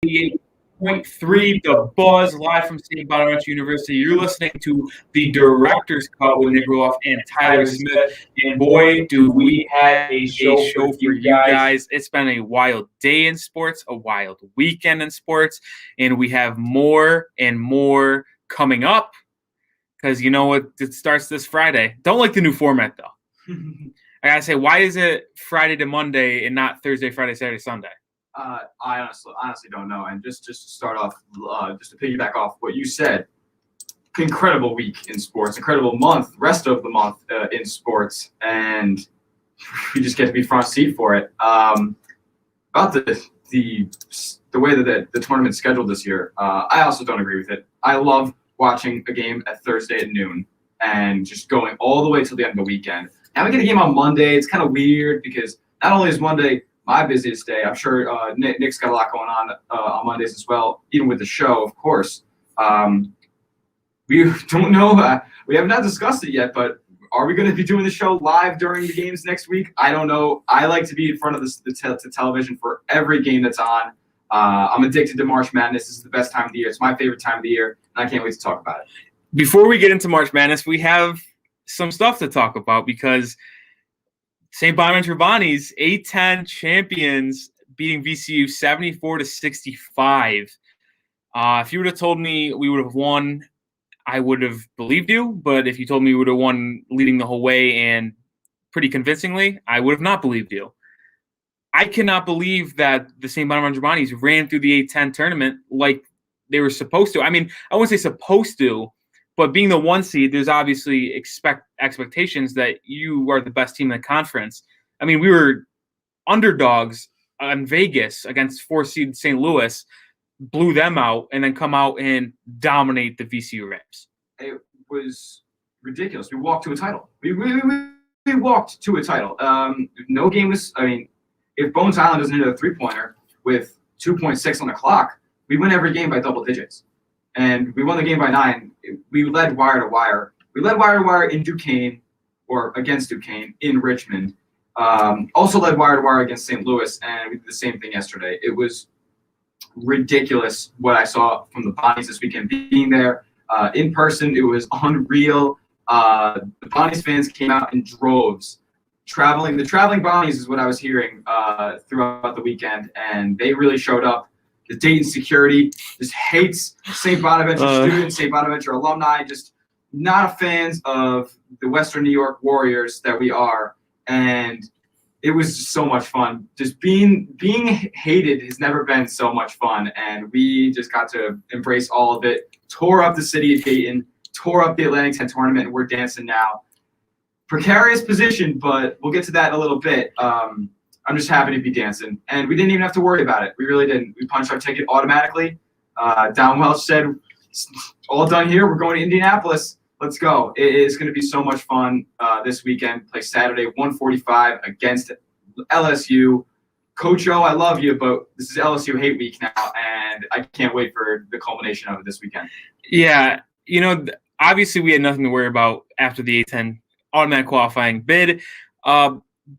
88.3, The Buzz, live from St. Bonaventure University. You're listening to the Director's Cut with Nic Rohloff and Tyler Smith. And boy, do we have a show for you guys. It's been a wild day in sports, a wild weekend in sports, and we have more and more coming up because you know what? It starts this Friday. Don't like the new format, though. I gotta say, why is it Friday to Monday and not Thursday, Friday, Saturday, Sunday? I honestly don't know. And just to start off, just to piggyback off what you said, incredible week in sports, incredible month, rest of the month in sports, and we just get to be front seat for it. About the way that the tournament's scheduled this year, I also don't agree with it. I love watching a game at Thursday at noon and just going all the way till the end of the weekend. Now we get a game on Monday. It's kind of weird because not only is Monday my busiest day, I'm sure Nick's got a lot going on Mondays as well, even with the show, of course. We don't know. We have not discussed it yet, but are we going to be doing the show live during the games next week? I don't know. I like to be in front of the television for every game that's on. I'm addicted to March Madness. This is the best time of the year. It's my favorite time of the year, and I can't wait to talk about it. Before we get into March Madness, we have some stuff to talk about because St. Bonaventure Bonnies, A10 champions, beating VCU 74-65. If you would have told me we would have won, I would have believed you. But if you told me we would have won leading the whole way and pretty convincingly, I would have not believed you. I cannot believe that the St. Bonaventure Bonnies ran through the A10 tournament like they were supposed to. I mean, I wouldn't say supposed to, but being the one seed, there's obviously expectations that you are the best team in the conference. I mean, we were underdogs in Vegas against 4-seed St. Louis, blew them out, and then come out and dominate the VCU Rams. It was ridiculous. We walked to a title. We walked to a title. No game was – I mean, if Bones Island doesn't hit a three-pointer with 2.6 on the clock, we win every game by double digits. And we won the game by 9. We led wire to wire. We led wire to wire in Duquesne, or against Duquesne, in Richmond. Also led wire to wire against St. Louis, and we did the same thing yesterday. It was ridiculous what I saw from the Bonnies this weekend. Being there in person, it was unreal. The Bonnies fans came out in droves. The traveling Bonnies is what I was hearing throughout the weekend, and they really showed up. The Dayton security just hates St. Bonaventure students, St. Bonaventure alumni, just not fans of the Western New York Warriors that we are. And it was just so much fun. Just being hated has never been so much fun. And we just got to embrace all of it. Tore up the city of Dayton, tore up the Atlantic 10 tournament, and we're dancing now. Precarious position, but we'll get to that in a little bit. I'm just happy to be dancing. And we didn't even have to worry about it. We really didn't. We punched our ticket automatically. Don Welch said, all done here. We're going to Indianapolis. Let's go. It is going to be so much fun this weekend. Play Saturday, 1:45 against LSU. Coach O, I love you, but this is LSU hate week now, and I can't wait for the culmination of it this weekend. Yeah, you know, obviously we had nothing to worry about after the A10 automatic qualifying bid.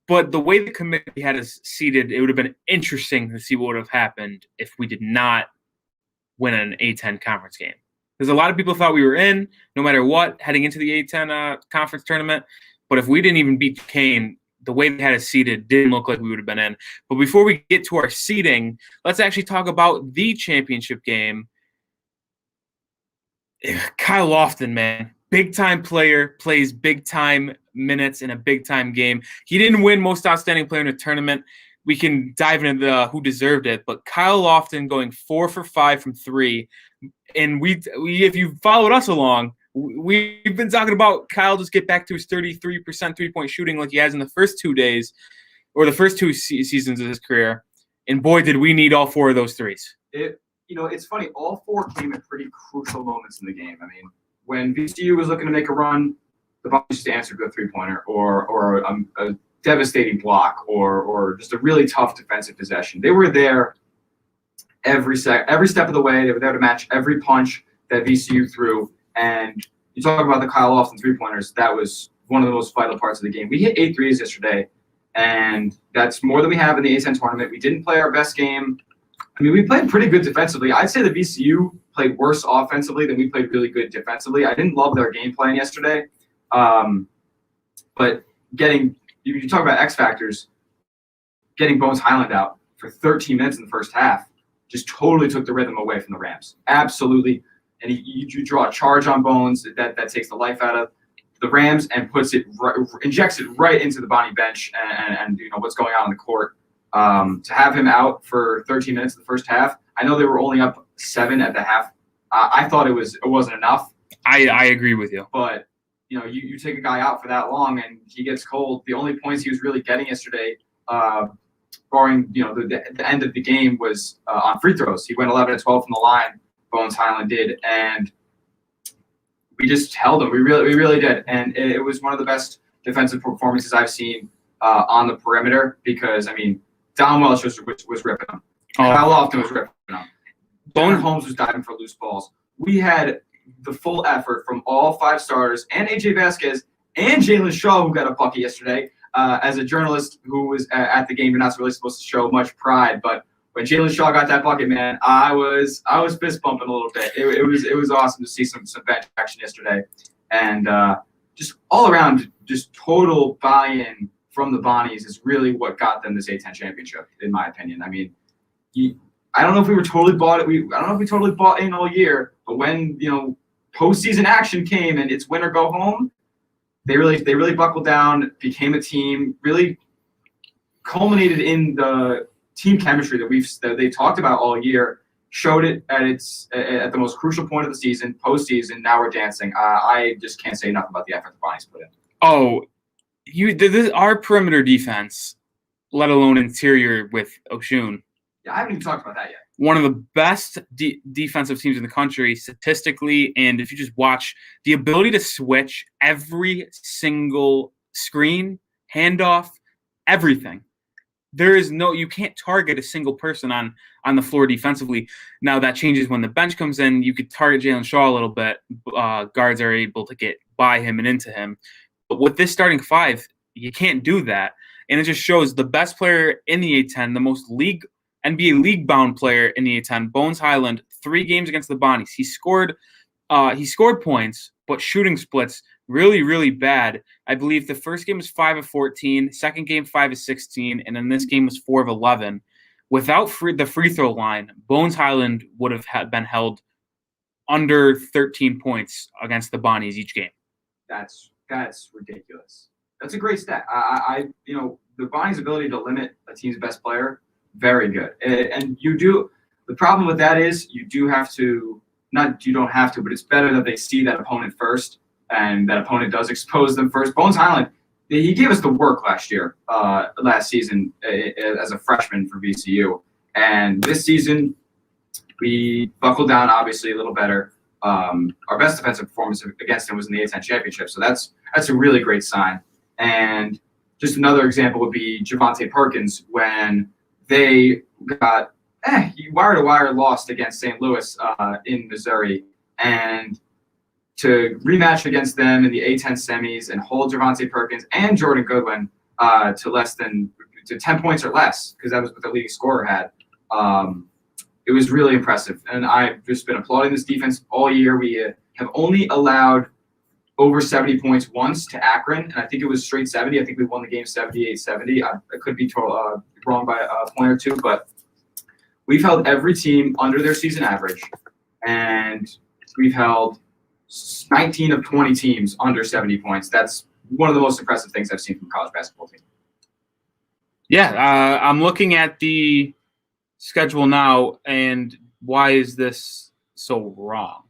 But the way the committee had us seated, it would have been interesting to see what would have happened if we did not win an A10 conference game. Because a lot of people thought we were in, no matter what, heading into the A10 conference tournament. But if we didn't even beat Duquesne, the way they had us seated didn't look like we would have been in. But before we get to our seeding, let's actually talk about the championship game. Kyle Lofton, man. Big-time player, plays big-time minutes in a big-time game. He didn't win most outstanding player in the tournament. We can dive into who deserved it, but Kyle Lofton going 4 for 5 from 3. And we if you followed us along, we've been talking about Kyle just get back to his 33% three-point shooting like he has in the first 2 days or the first 2 seasons of his career. And boy, did we need all 4 of those threes. It's funny. All 4 came at pretty crucial moments in the game. I mean, when VCU was looking to make a run, the Bonnies just answered with a three-pointer or a devastating block or just a really tough defensive possession. They were there every step of the way. They were there to match every punch that VCU threw. And you talk about the Kyle Lofton three-pointers, that was one of the most vital parts of the game. We hit 8 threes yesterday, and that's more than we have in the A10 tournament. We didn't play our best game. I mean, we played pretty good defensively. I'd say the VCU played worse offensively than we played really good defensively. I didn't love their game plan yesterday. But you talk about X factors, getting Bones Highland out for 13 minutes in the first half just totally took the rhythm away from the Rams. Absolutely. And you draw a charge on Bones that takes the life out of the Rams and injects it right into the Bonnie bench and what's going on in the court. To have him out for 13 minutes in the first half, I know they were only up 7 at the half. I thought it wasn't enough. I agree with you. But you take a guy out for that long and he gets cold. The only points he was really getting yesterday, barring the end of the game, was on free throws. He went 11 of 12 from the line. Bones Highland did, and we just held him. We really did, and it was one of the best defensive performances I've seen on the perimeter. Because Don Welch was ripping him. Kyle Lofton was ripping him. Bones Holmes was diving for loose balls. We had the full effort from all 5 starters and AJ Vasquez and Jalen Shaw, who got a bucket yesterday. As a journalist who was at the game, you're not really supposed to show much pride, but when Jalen Shaw got that bucket, man, I was fist bumping a little bit. It was awesome to see some bench action yesterday, and just all around, just total buy-in from the Bonnies is really what got them this A-10 championship, in my opinion. I don't know if we were totally bought it. I don't know if we totally bought in all year, but when postseason action came and it's win or go home, they really buckled down, became a team, really culminated in the team chemistry that they talked about all year, showed it at the most crucial point of the season, postseason. Now we're dancing. I just can't say enough about the effort the Bonnies put in. Oh, our perimeter defense, let alone interior with Oshun. Yeah, I haven't even talked about that yet. One of the best defensive teams in the country statistically, and if you just watch the ability to switch every single screen, handoff, everything. You can't target a single person on the floor defensively. Now that changes when the bench comes in. You could target Jalen Shaw a little bit. Guards are able to get by him and into him. But with this starting 5, you can't do that. And it just shows the best player in the A-10, the most NBA league-bound player in the A-10, Bones Highland, 3 games against the Bonnies. He scored points, but shooting splits really, really bad. I believe the first game was 5 of 14, second game 5 of 16, and then this game was 4 of 11. Without the free throw line, Bones Highland would have been held under 13 points against the Bonnies each game. That's ridiculous. That's a great stat. The Bonnies' ability to limit a team's best player, very good. And you do. The problem with that is you don't have to, but it's better that they see that opponent first, and that opponent does expose them first. Bones Highland, he gave us the work last season as a freshman for VCU. And this season, we buckled down, obviously, a little better. Our best defensive performance against him was in the A-10 championship. So that's a really great sign. And just another example would be Javante Perkins when they got wire-to-wire lost against St. Louis in Missouri. And to rematch against them in the A-10 semis and hold Javante Perkins and Jordan Goodwin to 10 points or less, because that was what the leading scorer had. It was really impressive. And I've just been applauding this defense all year. We have only allowed over 70 points once to Akron, and I think it was straight 70. I think we won the game 78-70. I could be wrong by a point or two, but we've held every team under their season average, and we've held 19 of 20 teams under 70 points. That's one of the most impressive things I've seen from a college basketball team. Yeah, I'm looking at the schedule now, and why is this so wrong?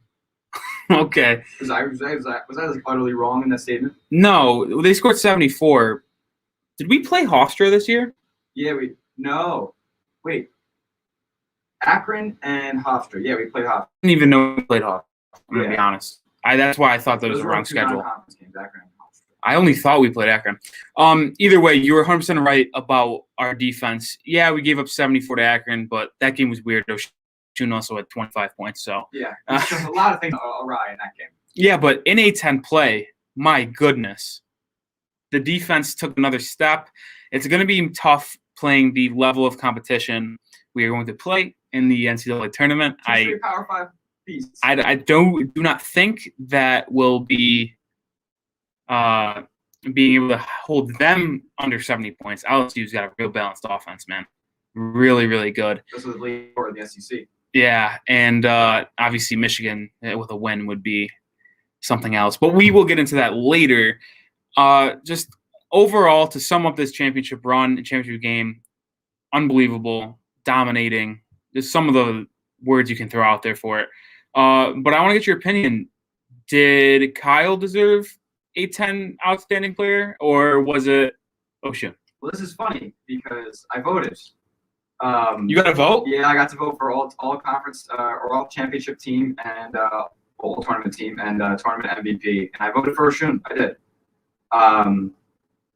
Okay. Was I like utterly wrong in that statement? No, they scored 74. Did we play Hofstra this year? Yeah, no. Wait. Akron and Hofstra. Yeah, we played Hofstra. I didn't even know we played Hofstra. I'm going to be honest. That's why I thought that was the wrong schedule. Games, Akron and Hofstra. I only thought we played Akron. Either way, you were 100% right about our defense. Yeah, we gave up 74 to Akron, but that game was weird. Oshun also had 25 points. So yeah, there's a lot of things awry in that game. Yeah, but in A-10 play, my goodness, the defense took another step. It's going to be tough playing the level of competition we are going to play in the NCAA tournament. Two straight Power 5 beasts. I do not think that will be being able to hold them under 70 points. LSU's got a real balanced offense, man. Really, really good. This is the lead for the SEC. Yeah, and obviously Michigan with a win would be something else. But we will get into that later. Just overall, to sum up this championship run and championship game, unbelievable, dominating. Just some of the words you can throw out there for it. But I want to get your opinion. Did Kyle deserve a 10 outstanding player, or was it Oshun? Well, this is funny because I voted. You got to vote? Yeah, I got to vote for all conference or all championship team and all tournament team and tournament MVP, and I voted for Oshun. I did.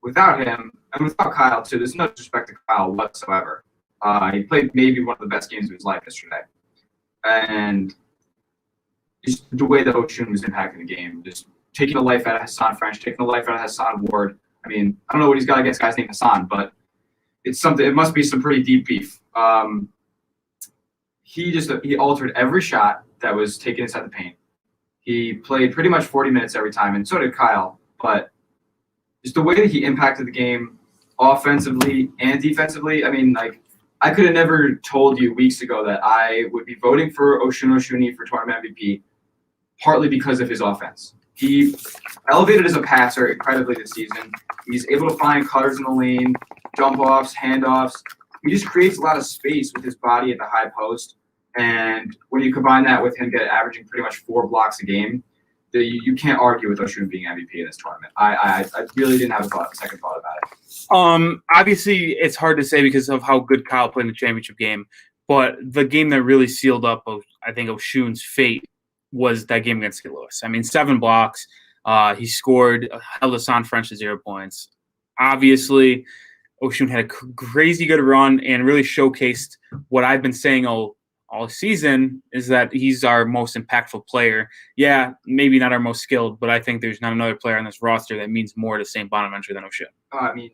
Without him and without Kyle too, there's no disrespect to Kyle whatsoever. He played maybe one of the best games of his life yesterday, and just the way that Oshun was impacting the game, just taking the life out of Hassan French, taking the life out of Hassan Ward. I mean, I don't know what he's got against guys named Hassan, but it's something. It must be some pretty deep beef. He altered every shot that was taken inside the paint. He played pretty much 40 minutes every time, and so did Kyle. But just the way that he impacted the game, offensively and defensively. I mean, like, I could have never told you weeks ago that I would be voting for Oshun for tournament MVP, partly because of his offense. He elevated as a passer incredibly this season. He's able to find cutters in the lane, dump offs, handoffs. He just creates a lot of space with his body at the high post. And when you combine that with him averaging pretty much 4 blocks a game, you can't argue with Oshun being MVP in this tournament. I really didn't have a second thought about it. Obviously, it's hard to say because of how good Kyle played in the championship game. But the game that really sealed up, I think, Oshun's fate was that game against St. Louis. I mean, 7 blocks. He scored, held Hassan French to 0 points. Obviously, Oshun had a crazy good run and really showcased what I've been saying all season, is that he's our most impactful player. Yeah, maybe not our most skilled, but I think there's not another player on this roster that means more to St. Bonaventure than Oshun. I mean,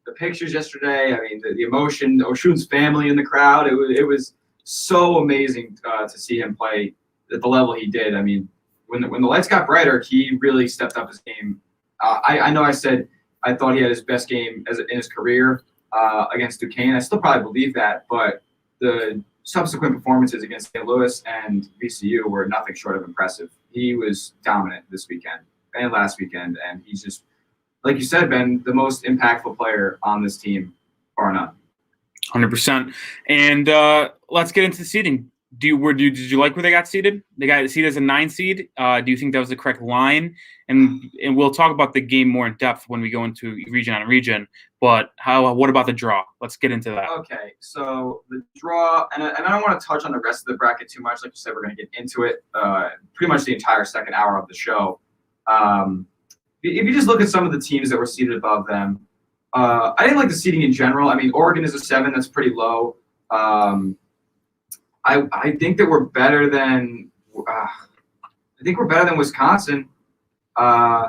the pictures yesterday, I mean, the emotion, Oshun's family in the crowd, it was so amazing to see him play at the level he did. I mean, when the lights got brighter, he really stepped up his game. I know I said I thought he had his best game in his career against Duquesne. I still probably believe that, but the subsequent performances against St. Louis and VCU were nothing short of impressive. He was dominant this weekend and last weekend, and he's just, like you said, Ben, the most impactful player on this team, bar none. 100%. And let's get into the seeding. Did you like where they got seeded? They got seeded as a 9 seed. Do you think that was the correct line? And we'll talk about the game more in depth when we go into region on region. But what about the draw? Let's get into that. Okay, so the draw, and I don't want to touch on the rest of the bracket too much. Like you said, we're going to get into it pretty much the entire second hour of the show. If you just look at some of the teams that were seeded above them, I didn't like the seeding in general. I mean, Oregon is a 7. That's pretty low. I think that we're better than Wisconsin. I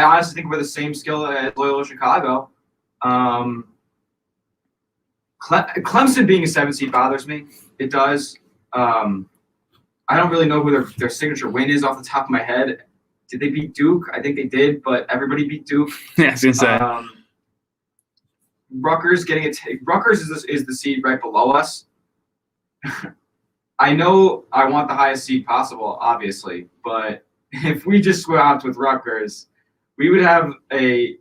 honestly think we're the same skill as Loyola Chicago. Clemson being a 7 seed bothers me. It does. I don't really know who their signature win is off the top of my head. Did they beat Duke? I think they did, but everybody beat Duke. Yeah, I was gonna say. Rutgers Rutgers is the seed right below us. I know I want the highest seed possible, obviously, but if we just swapped with Rutgers, we would have a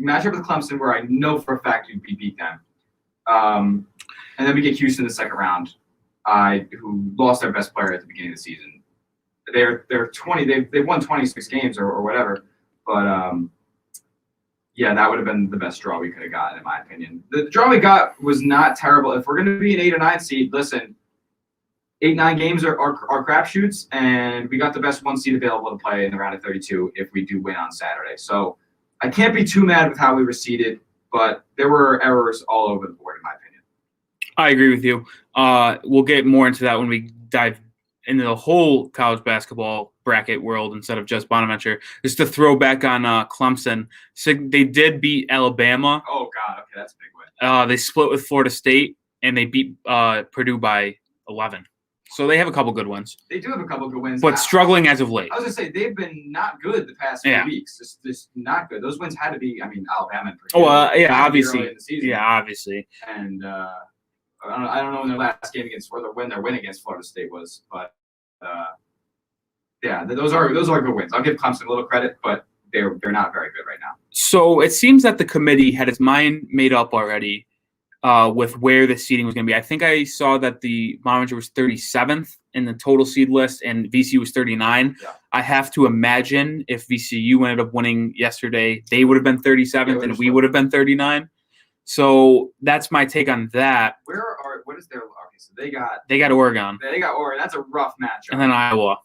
matchup with Clemson where I know for a fact we'd beat them. And then we get Houston in the second round, who lost their best player at the beginning of the season. They're 20. They've won 26 games or whatever, but yeah, that would have been the best draw we could have gotten, in my opinion. The draw we got was not terrible. If we're going to be an 8 or 9 seed, listen, 8-9 games are crapshoots, and we got the best 1 seed available to play in the round of 32 if we do win on Saturday. So I can't be too mad with how we were seeded, but there were errors all over the board, in my opinion. I agree with you. We'll get more into that when we dive into the whole college basketball bracket world instead of just Bonaventure. Just to throw back on Clemson. So they did beat Alabama. Oh, God. Okay, that's a big win. They split with Florida State. and they beat Purdue by 11. So they have a couple good wins. They do have a couple good wins, but struggling as of late. I was gonna say they've been not good the past few weeks. Just not good. Those wins had to be. I mean, Alabama and Purdue. Obviously. In the season. Yeah, obviously. And I don't know when their last game against or when their win against Florida State was, but those are good wins. I'll give Clemson a little credit, but they're not very good right now. So it seems that the committee had its mind made up already with where the seeding was going to be. I think I saw that the Bonaventure was 37th in the total seed list, and VCU was 39. Yeah. I have to imagine if VCU ended up winning yesterday, they would have been 37th, and we would have been 39. So that's my take on that. What is their? Okay, so they got Oregon. They got Oregon. That's a rough matchup. And then Iowa.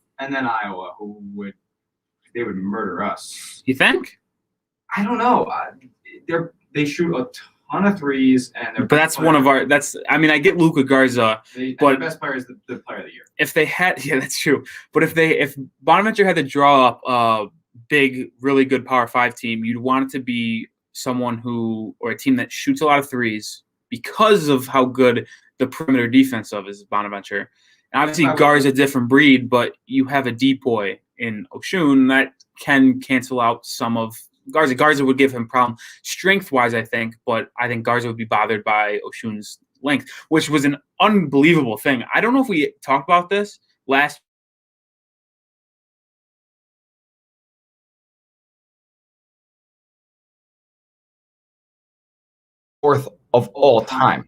Who would murder us? You think? I don't know. They shoot a ton of threes, but that's one of our. I get Luka Garza, but the best player is the player of the year. If they had, that's true. But if Bonaventure had to draw up a big, really good Power 5 team, you'd want it to be someone or a team that shoots a lot of threes because of how good the perimeter defense is Bonaventure. And obviously, Gar's a different breed, but you have a depoy in Oshun that can cancel out some of Garza. Garza would give him problem strength-wise, I think, but I think Garza would be bothered by Oshun's length, which was an unbelievable thing. I don't know if we talked about this last. Fourth of all time.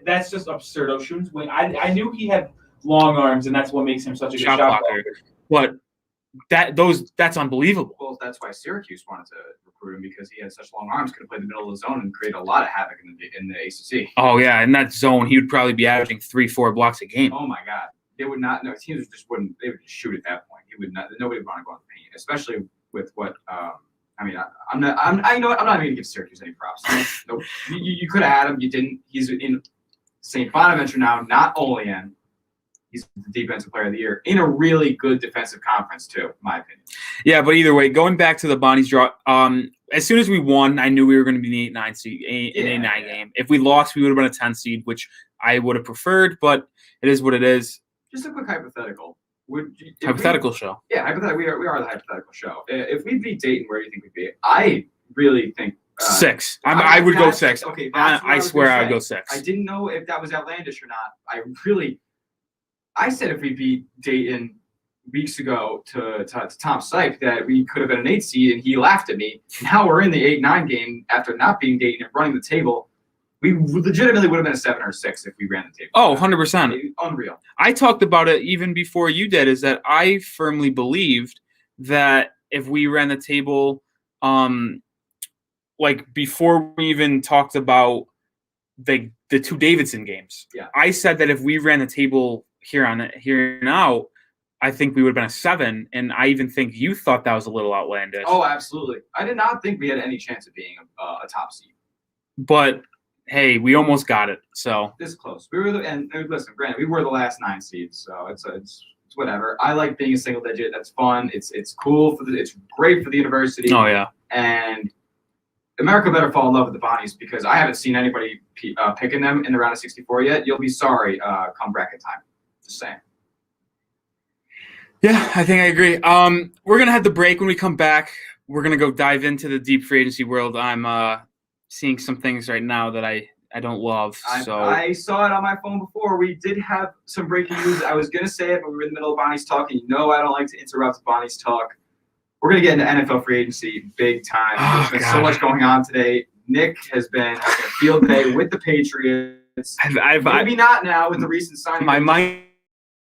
That's just absurd. Oshun's wing. I knew he had long arms, and that's what makes him such a good shot blocker. But that's unbelievable. Well, that's why Syracuse wanted to recruit him, because he had such long arms, could have played the middle of the zone and create a lot of havoc in the ACC. Oh yeah, in that zone, he would probably be averaging 3-4 blocks a game. Oh my God, they would not. No, teams just wouldn't. They would just shoot at that point. He would not. Nobody would want to go in the paint, especially with what. I'm not even gonna give Syracuse any props. Nope. You could have had him. You didn't. He's in St. Bonaventure now, not Olean. He's the defensive player of the year in a really good defensive conference too, in my opinion. Yeah, but either way, going back to the Bonnies draw, as soon as we won, I knew we were going to be an 8-9 seed in a 9 game. If we lost, we would have been a 10 seed, which I would have preferred, but it is what it is. Just a quick hypothetical. Hypothetical show. Yeah, hypothetical. We are the hypothetical show. If we beat Dayton, where do you think we'd be? I really think 6. I would go 6. Okay, I swear I would go 6. I didn't know if that was outlandish or not. I said if we beat Dayton weeks ago to Tom Sipe that we could have been an 8 seed, and he laughed at me. Now we're in the 8-9 game after not beating Dayton and running the table. We legitimately would have been a 7 or 6 if we ran the table. Oh, 100%. Unreal. I talked about it even before you did, is that I firmly believed that if we ran the table, before we even talked about the 2 Davidson games, I said that if we ran the table here and out, I think we would have been a 7, and I even think you thought that was a little outlandish. Oh, absolutely. I did not think we had any chance of being a top seed. But hey, we almost got it. So this close. We were and listen, granted, we were the last 9 seeds, so it's whatever. I like being a single digit. That's fun. It's cool it's great for the university. Oh yeah. And America better fall in love with the Bonnies, because I haven't seen anybody picking them in the round of 64 yet. You'll be sorry come bracket time. Just saying. Yeah, I think I agree. We're gonna have the break. When we come back, we're gonna go dive into the deep free agency world. I'm seeing some things right now that I don't love. So I saw it on my phone before. We did have some breaking news. I was gonna say it, but we were in the middle of Bonnie's talk, and I don't like to interrupt Bonnie's talk. We're gonna get into NFL free agency big time. There's been so much going on today. Nick has been having a field day with the Patriots. Maybe not now with the recent signing. My mind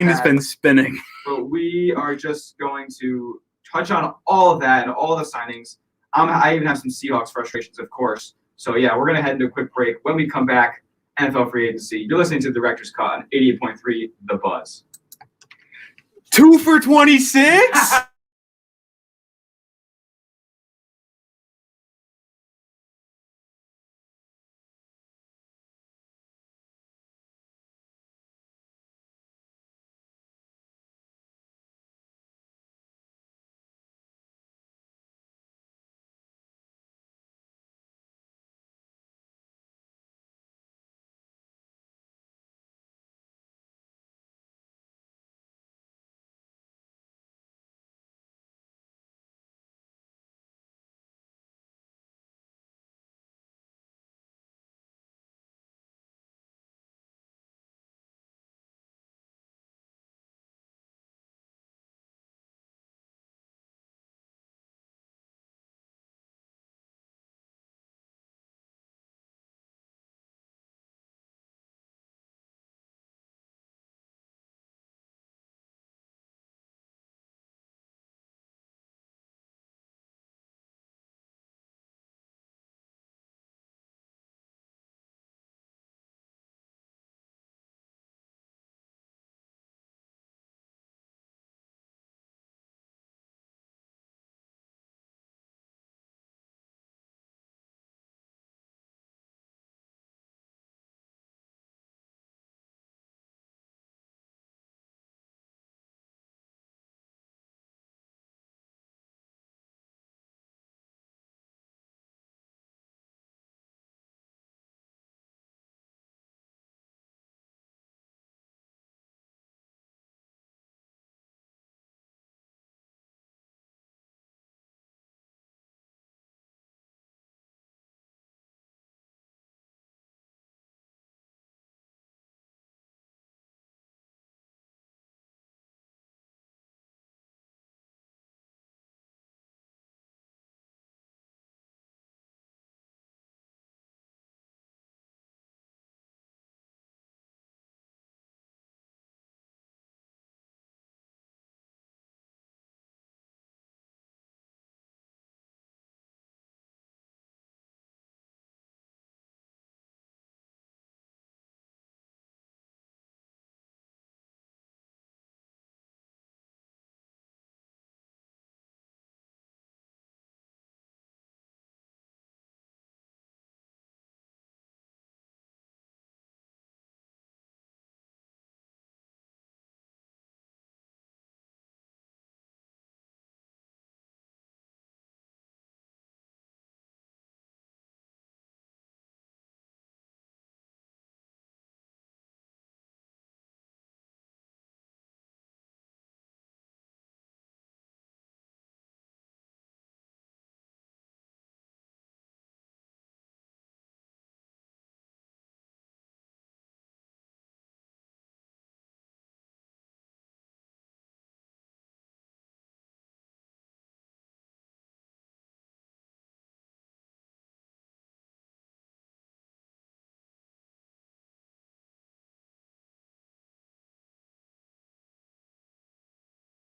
has been spinning. But we are just going to touch on all of that and all the signings. I even have some Seahawks frustrations, of course. So, yeah, we're going to head into a quick break. When we come back, NFL free agency. You're listening to the Director's Cut on 88.3 The Buzz. 2 for 26?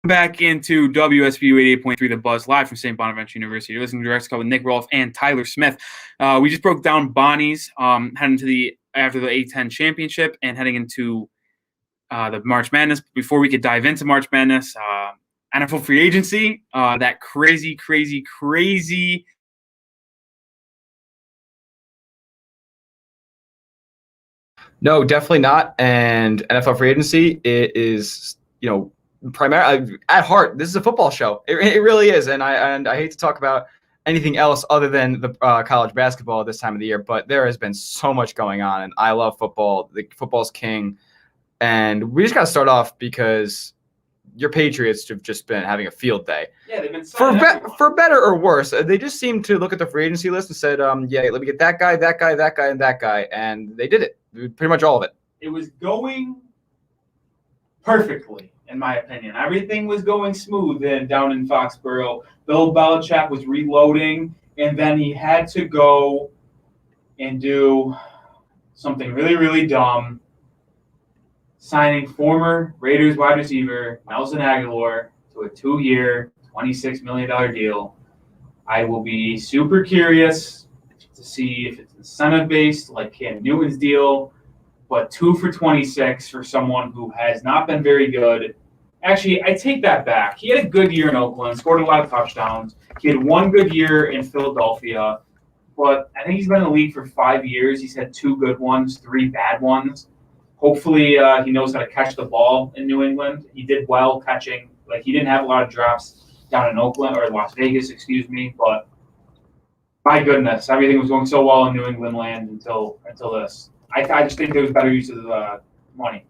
Back into WSBU 88.3 The Buzz, live from St. Bonaventure University. You're listening to Direct Call with Nick Rohloff and Tyler Smith. We just broke down Bonnie's heading to after the A10 championship and heading into the March Madness. Before we could dive into March Madness, NFL free agency, that crazy. No, definitely not. And NFL free agency, it is, primarily at heart, this is a football show. It really is. And I hate to talk about anything else other than the college basketball at this time of the year, but there has been so much going on, and I love football. Football's king. And we just got to start off because your Patriots have just been having a field day. Yeah, they've been for better or worse. They just seemed to look at the free agency list and said, yeah, let me get that guy, and that guy. And they did it. Pretty much all of it. It was going perfectly, in my opinion. Everything was going smooth down in Foxborough. Bill Belichick was reloading, and then he had to go and do something really dumb, signing former Raiders wide receiver Nelson Aguilar to a 2-year, $26 million deal. I will be super curious to see if it's incentive-based, like Cam Newton's deal, but 2 for 26 for someone who has not been very good. Actually, I take that back. He had a good year in Oakland, scored a lot of touchdowns. He had 1 good year in Philadelphia, but I think he's been in the league for 5 years. He's had 2 good ones, 3 bad ones. Hopefully, he knows how to catch the ball in New England. He did well catching. Like, he didn't have a lot of drops down in Oakland or Las Vegas, but my goodness, everything was going so well in New England land until this. I just think there was better use of the money.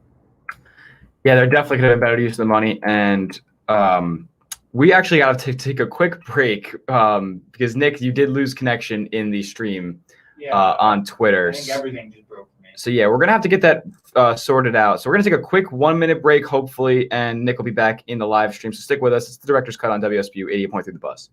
Yeah, there definitely could have been better use of the money, and we actually got to take a quick break because, Nick, you did lose connection in the stream on Twitter. I think everything just broke for me. So, yeah, we're going to have to get that sorted out. So we're going to take a quick 1-minute break, hopefully, and Nick will be back in the live stream. So stick with us. It's the Director's Cut on WSBU 88.3 The Buzz.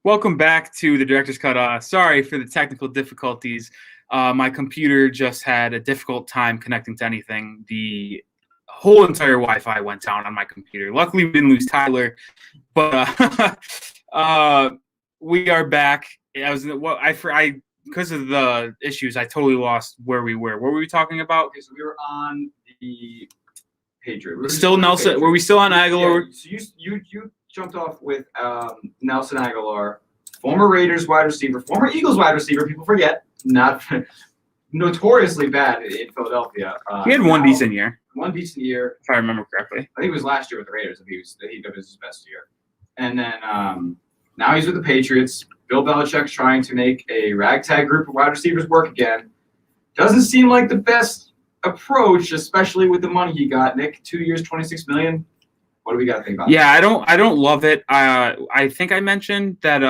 Welcome back to the Director's Cut. Sorry for the technical difficulties. My computer just had a difficult time connecting to anything. The whole entire Wi-Fi went down on my computer. Luckily, we didn't lose Tyler, but we are back. Because of the issues, I totally lost where we were. What were we talking about? Okay, so we were on the Patriots. Still Nelson. Were we still on Aguilar? Yeah, so you jumped off with Nelson Aguilar, former Raiders wide receiver, former Eagles wide receiver. People forget, not notoriously bad in Philadelphia. He had one decent year. One decent year, if I remember correctly. I think it was last year with the Raiders. It was his best year, and then now he's with the Patriots. Bill Belichick's trying to make a ragtag group of wide receivers work again. Doesn't seem like the best approach, especially with the money he got. Nick, 2 years, $26 million. What do we got to think about? Yeah, I don't love it. I think I mentioned that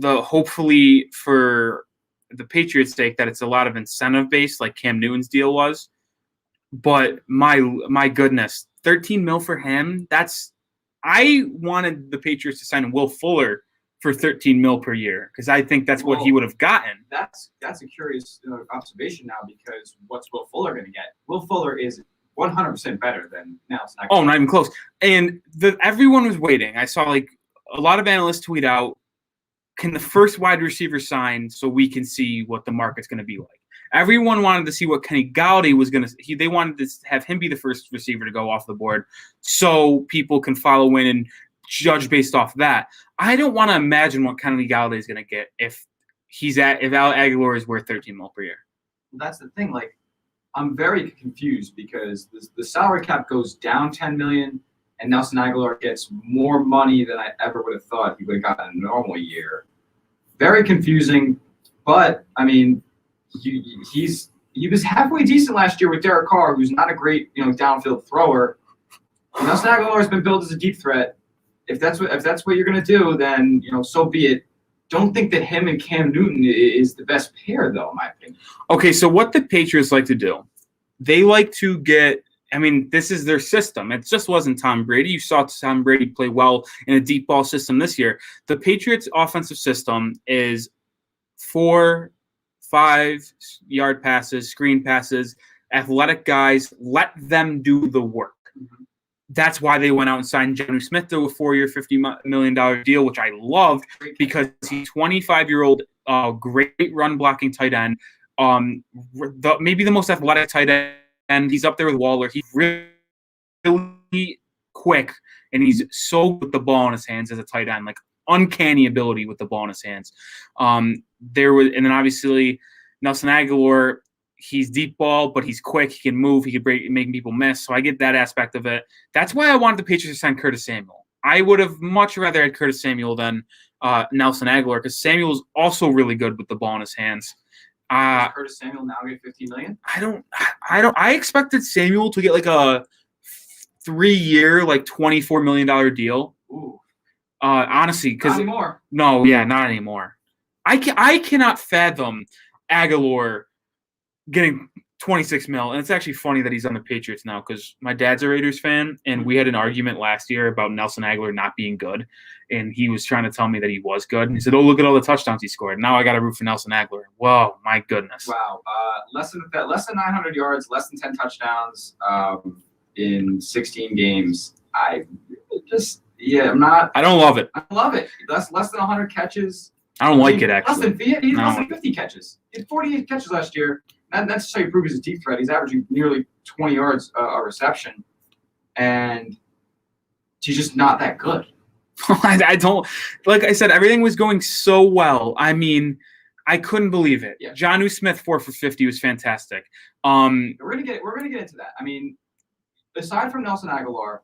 hopefully for the Patriots' sake that it's a lot of incentive based, like Cam Newton's deal was. But my goodness, 13 mil for him. I wanted the Patriots to sign Will Fuller for 13 mil per year because I think that's what he would have gotten. That's a curious observation now because what's Will Fuller going to get? Will Fuller is 100% better than Nelson Aguilar. Oh, not even close. And everyone was waiting. I saw like a lot of analysts tweet out, can the first wide receiver sign so we can see what the market's going to be like? Everyone wanted to see what Kenny Galladay was going to – they wanted to have him be the first receiver to go off the board so people can follow in and judge based off that. I don't want to imagine what Kenny Galladay is going to get if Aguilar is worth 13 mil per year. That's the thing. Like, I'm very confused because the salary cap goes down $10 million and Nelson Aguilar gets more money than I ever would have thought he would have gotten in a normal year. Very confusing, but, I mean – he was halfway decent last year with Derek Carr, who's not a great downfield thrower. Nelson Aguilar has been billed as a deep threat. If that's what you're gonna do, then so be it. Don't think that him and Cam Newton is the best pair, though, in my opinion. Okay, so what the Patriots like to do, they like to get. I mean, this is their system. It just wasn't Tom Brady. You saw Tom Brady play well in a deep ball system this year. The Patriots' offensive system is 4-5-yard passes, screen passes, athletic guys, let them do the work. Mm-hmm. That's why they went out and signed Jalen Smith to a 4-year, $50 million deal, which I loved because he's 25-year-old, great run-blocking tight end, maybe the most athletic tight end. He's up there with Waller. He's really quick, and he's so good with the ball in his hands as a tight end, like uncanny ability with the ball in his hands. And then obviously Nelson Aguilar, he's deep ball, but he's quick. He can move. He can make people miss. So I get that aspect of it. That's why I wanted the Patriots to sign Curtis Samuel. I would have much rather had Curtis Samuel than Nelson Aguilar because Samuel is also really good with the ball in his hands. Does Curtis Samuel now get $50 million? I expected Samuel to get like a 3-year, like $24 million deal. Ooh. Honestly, because not anymore. No, yeah, not anymore. I cannot fathom Aguilar getting 26 mil, and it's actually funny that he's on the Patriots now because my dad's a Raiders fan, and we had an argument last year about Nelson Aguilar not being good, and he was trying to tell me that he was good, and he said, "Oh, look at all the touchdowns he scored." Now I got to root for Nelson Aguilar. Whoa, my goodness! Wow, less than 900 yards, less than 10 touchdowns in 16 games. I don't love it. I love it. Less than 100 catches. I don't like it, actually. Less than 50 catches. He had 48 catches last yeyear. That's just how you prove he's a deep threat. He's averaging nearly 20 yards a reception. And he's just not that good. I don't – like I said, everything was going so well. I mean, I couldn't believe it. Yeah. Jonnu Smith, 4 for 50 was fantastic. We're gonna get into that. I mean, aside from Nelson Aguilar,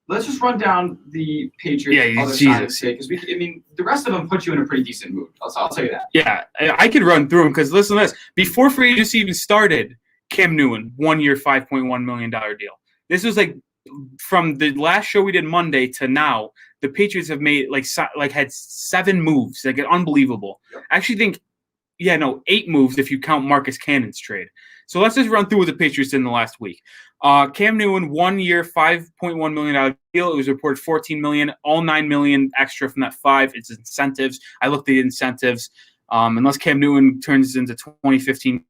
let's just run down the Patriots' other side of the state because the rest of them put you in a pretty decent mood. I'll tell you that. Yeah, I could run through them because listen to this. Before free agency even started, Cam Newton, 1-year, $5.1 million deal. This was like from the last show we did Monday to now. The Patriots have made had 7 moves, like unbelievable. Yep. I actually think, 8 moves if you count Marcus Cannon's trade. So let's just run through what the Patriots did in the last week. Cam Newton, 1-year, $5.1 million deal. It was reported $14 million, all $9 million extra from that 5. It's incentives. I looked at the incentives. Unless Cam Newton turns into 2015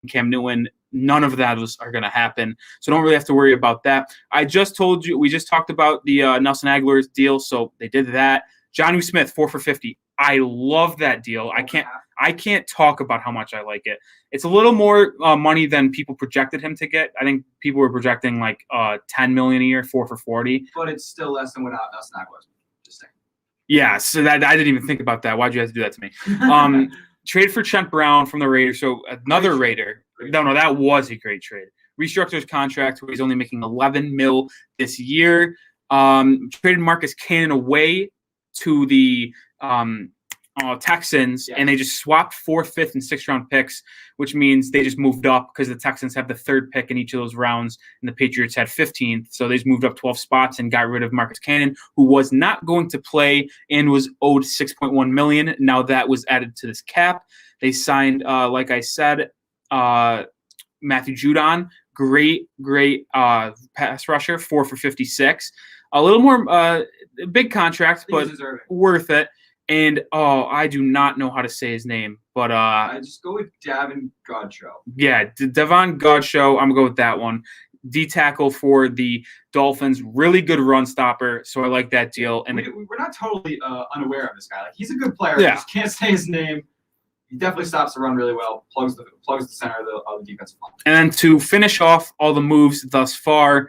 Cam Newton, none of that are going to happen. So don't really have to worry about that. I just told you, we just talked about the Nelson Aguilar's deal, so they did that. Jonnu Smith, 4 for 50. I love that deal. I can't talk about how much I like it. It's a little more money than people projected him to get. I think people were projecting like $10 million a year, 4 for 40. But it's still less than what Nelson Aguilar was. Just saying. Yeah, so that I didn't even think about that. Why'd you have to do that to me? Trade for Trent Brown from the Raiders. So another Raider. No, that was a great trade. Restructured his contract where he's only making $11 million this year. Traded Marcus Cannon away to the Texans, and they just swapped 4th, 5th, and 6th round picks, which means they just moved up because the Texans have the 3rd pick in each of those rounds, and the Patriots had 15th. So they just moved up 12 spots and got rid of Marcus Cannon, who was not going to play and was owed $6.1 million. Now that was added to this cap. They signed, like I said, Matthew Judon, great pass rusher, 4 for 56. A little more big contract, but worth it. And I do not know how to say his name, but I just go with Davin Godchaux. Yeah, Devon Godchaux. I'm gonna go with that one. D tackle for the Dolphins, really good run stopper. So I like that deal. And we're not totally unaware of this guy. Like, he's a good player. Yeah. Just can't say his name. He definitely stops the run really well. Plugs the center of the defensive line. And then to finish off all the moves thus far,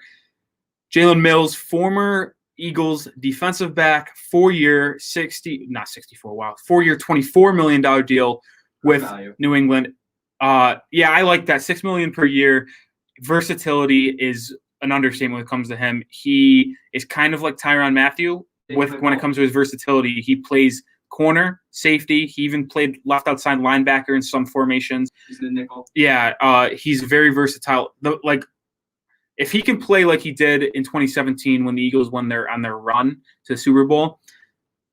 Jalen Mills, former Eagles defensive back, 4-year, $24 million deal with New England. I like that. $6 million per year. Versatility is an understatement when it comes to him. He is kind of like Tyrann Mathieu when it comes to his versatility. He plays corner, safety. He even played left outside linebacker in some formations. He's the nickel. Yeah, he's very versatile. If he can play like he did in 2017 when the Eagles won on their run to the Super Bowl,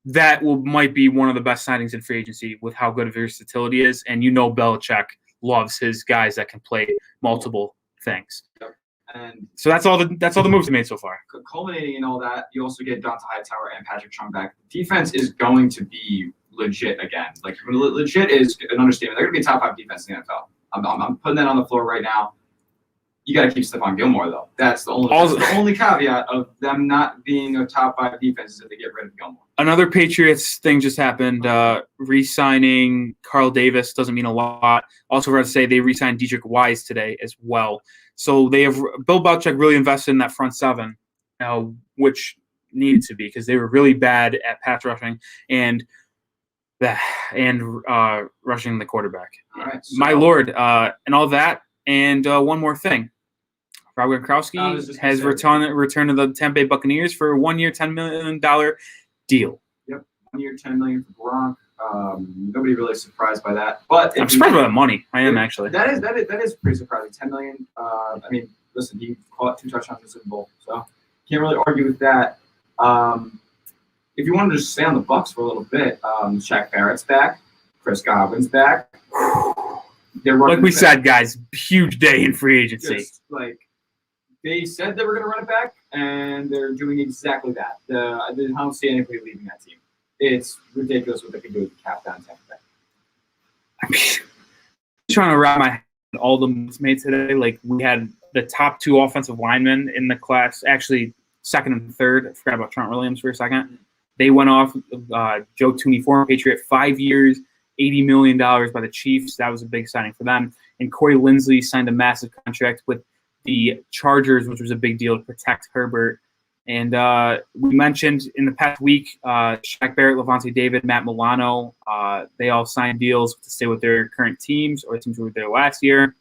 that might be one of the best signings in free agency with how good versatility is. And Belichick loves his guys that can play multiple things. Yep. And so that's all the moves he made so far. Culminating in all that, you also get Dante Hightower and Patrick Chung back. The defense is going to be legit again. Like, legit is an understatement. They're going to be a top 5 defense in the NFL. I'm putting that on the floor right now. You got to keep Stephon Gilmore, though. That's the only caveat of them not being a top 5 defense is if they get rid of Gilmore. Another Patriots thing just happened. Re-signing Carl Davis doesn't mean a lot. Also, I forgot to say they re-signed Dedrick Wise today as well. So they have Bill Belichick really invested in that front seven, which needed to be because they were really bad at pass rushing and rushing the quarterback. All right, so, my lord, and all that. And one more thing. Rob Gronkowski has returned to the Tampa Bay Buccaneers for a 1-year, $10 million deal. Yep, 1-year, $10 million for Gronk. Nobody really surprised by that, but I'm surprised by the money. I am actually. That is pretty surprising. $10 million. Listen, he caught 2 touchdowns in the Super Bowl, so can't really argue with that. If you wanted to just stay on the Bucs for a little bit, Shaq Barrett's back, Chris Godwin's back. Like we said, guys, huge day in free agency. They said they were going to run it back, and they're doing exactly that. I don't see anybody leaving that team. It's ridiculous what they can do with the cap down Tampa Bay. I'm trying to wrap my head around all the moves made today. Like, we had the top 2 offensive linemen in the class, actually second and third. I forgot about Trent Williams for a second. They went off. Joe Tooney, former Patriot, 5 years, $80 million by the Chiefs. That was a big signing for them. And Corey Linsley signed a massive contract with the Chargers, which was a big deal to protect Herbert. And we mentioned in the past week, Shaq Barrett, Levante David, Matt Milano, they all signed deals to stay with their current teams or teams who were there last year.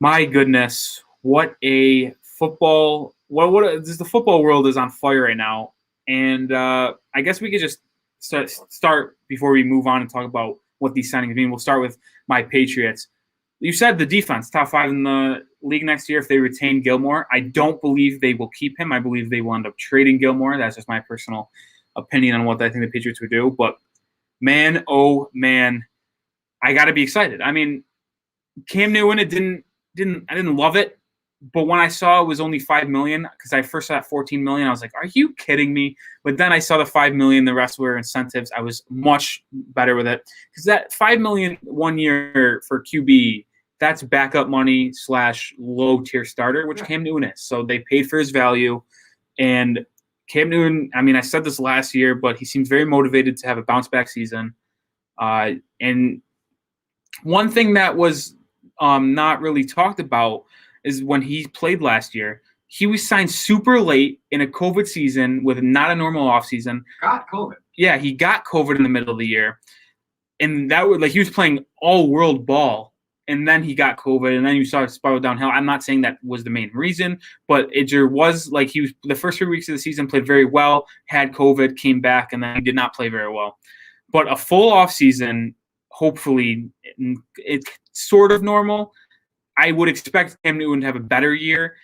My goodness, what a football! The football world is on fire right now. And I guess we could just start before we move on and talk about what these signings mean. We'll start with my Patriots. You said the defense, top 5 in the league next year if they retain Gilmore. I don't believe they will keep him. I believe they will end up trading Gilmore. That's just my personal opinion on what I think the Patriots would do. But, man, oh, man, I got to be excited. I mean, Cam Newton, I didn't love it. But when I saw it was only $5 million, because I first saw that $14 million, I was like, are you kidding me? But then I saw the $5 million, the rest were incentives. I was much better with it. Because that $5 million 1 year for QB, that's backup money / low-tier starter, which Cam Newton is. So they paid for his value. And Cam Newton, I mean, I said this last year, but he seems very motivated to have a bounce-back season. And one thing that was not really talked about is when he played last year, he was signed super late in a COVID season with not a normal offseason. Got COVID. Yeah, he got COVID in the middle of the year. And that was he was playing all-world ball. And then he got COVID, and then you saw it spiral downhill. I'm not saying that was the main reason, but it was he was the first 3 weeks of the season played very well, had COVID, came back, and then he did not play very well. But a full offseason, hopefully, it's sort of normal. I would expect Cam Newton to have a better year.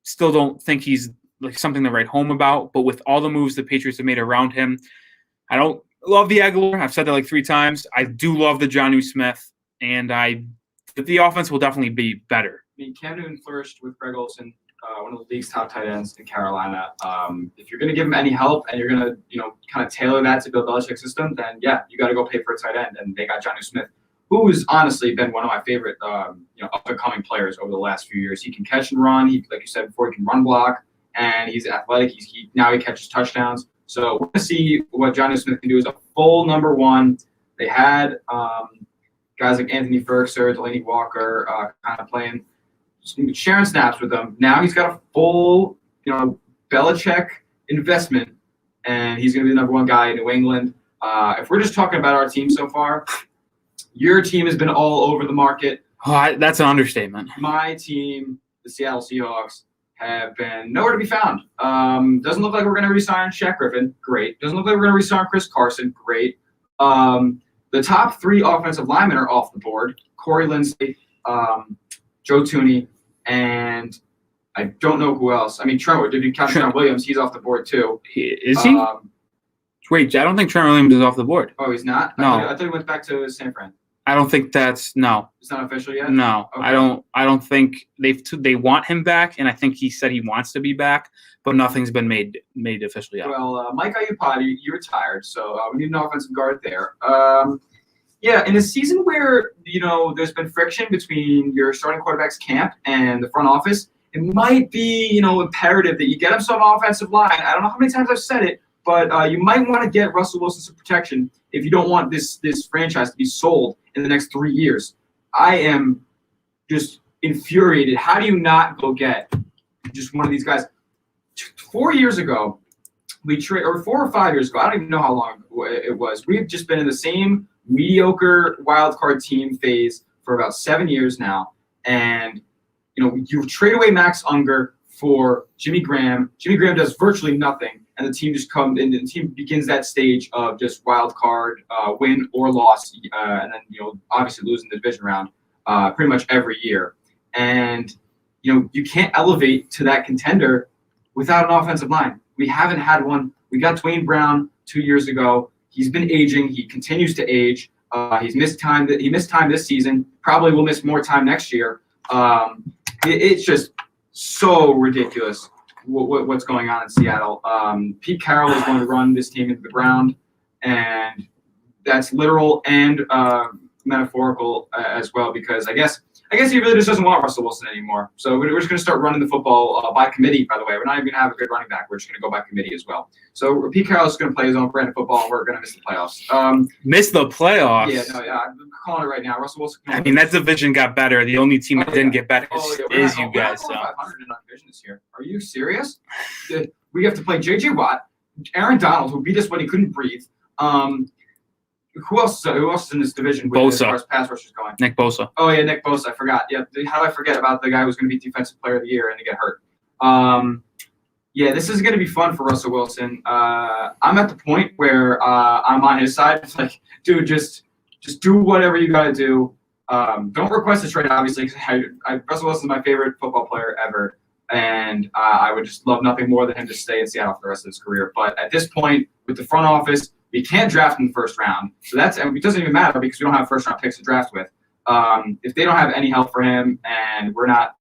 Still don't think he's something to write home about, but with all the moves the Patriots have made around him, I don't love the Aguilar. I've said that 3 times. I do love the Jonnu Smith, and the offense will definitely be better mean, Cam Newton flourished with Greg Olsen, one of the league's top tight ends in Carolina. If you're going to give him any help and you're going to, kind of tailor that to Bill Belichick's system, then yeah, you got to go pay for a tight end. And they got Jonnu Smith, who has honestly been one of my favorite, up-and-coming players over the last few years. He can catch and run. He, like you said before, he can run block, and he's athletic. Now he catches touchdowns. So we're going to see what Jonnu Smith can do as a full number one. They had guys like Anthony Ferguson, Delaney Walker, kind of playing, sharing snaps with them. Now he's got a full, Belichick investment, and he's going to be the number one guy in New England. If we're just talking about our team so far, your team has been all over the market. Oh, that's an understatement. My team, the Seattle Seahawks, have been nowhere to be found. Doesn't look like we're going to re-sign Shaq Griffin. Great. Doesn't look like we're going to re-sign Chris Carson. Great. The top 3 offensive linemen are off the board. Corey Linsley, Joe Tooney, and I don't know who else. I mean, Trent Williams, he's off the board too. Is he? Wait, I don't think Trent Williams is off the board. Oh, he's not? No. I thought he went back to San Fran. I don't think no. It's not official yet? No, okay. I don't think they want him back, and I think he said he wants to be back, but nothing's been made official yet. Well, Mike Iupati, you retired, so we need an offensive guard there. Yeah, in a season where, there's been friction between your starting quarterback's camp and the front office, it might be, imperative that you get him some offensive line. I don't know how many times I've said it, but you might want to get Russell Wilson some protection if you don't want this franchise to be sold in the next 3 years. I am just infuriated. How do you not go get just one of these guys? 4 years ago, or 4 or 5 years ago, I don't even know how long it was. We've just been in the same mediocre wild card team phase for about 7 years now. And, you trade away Max Unger for Jimmy Graham. Jimmy Graham does virtually nothing. And the team just comes in, the team begins that stage of just wild card, win or loss, and then, obviously losing the division round pretty much every year. And, you can't elevate to that contender without an offensive line. We haven't had one. We got Dwayne Brown 2 years ago. He's been aging. He continues to age. He's missed time. He missed time this season. Probably will miss more time next year. It's just so ridiculous what's going on in Seattle. Pete Carroll is going to run this team into the ground, and that's literal and metaphorical as well, because I guess he really just doesn't want Russell Wilson anymore. So we're just going to start running the football by committee, by the way. We're not even going to have a good running back. We're just going to go by committee as well. So Pete Carroll is going to play his own brand of football, and we're going to miss the playoffs. Miss the playoffs? Yeah, I'm calling it right now. Russell Wilson. I mean, that division got better. The only team that didn't get better is you guys. We're not 500 in our division this year. Are you serious? We have to play J.J. Watt, Aaron Donald, who beat us when he couldn't breathe. Who else is in this division with as far as pass rushers going? Nick Bosa. Oh, yeah, Nick Bosa. I forgot. Yeah, how did I forget about the guy who's going to be Defensive Player of the Year and to get hurt? Yeah, this is going to be fun for Russell Wilson. I'm at the point where I'm on his side. It's like, dude, just do whatever you got to do. Don't request a trade, obviously, because Russell Wilson is my favorite football player ever, and I would just love nothing more than him to stay in Seattle for the rest of his career. But at this point, with the front office, we can't draft in the first round. So it doesn't even matter because we don't have first-round picks to draft with. If they don't have any help for him and we're not,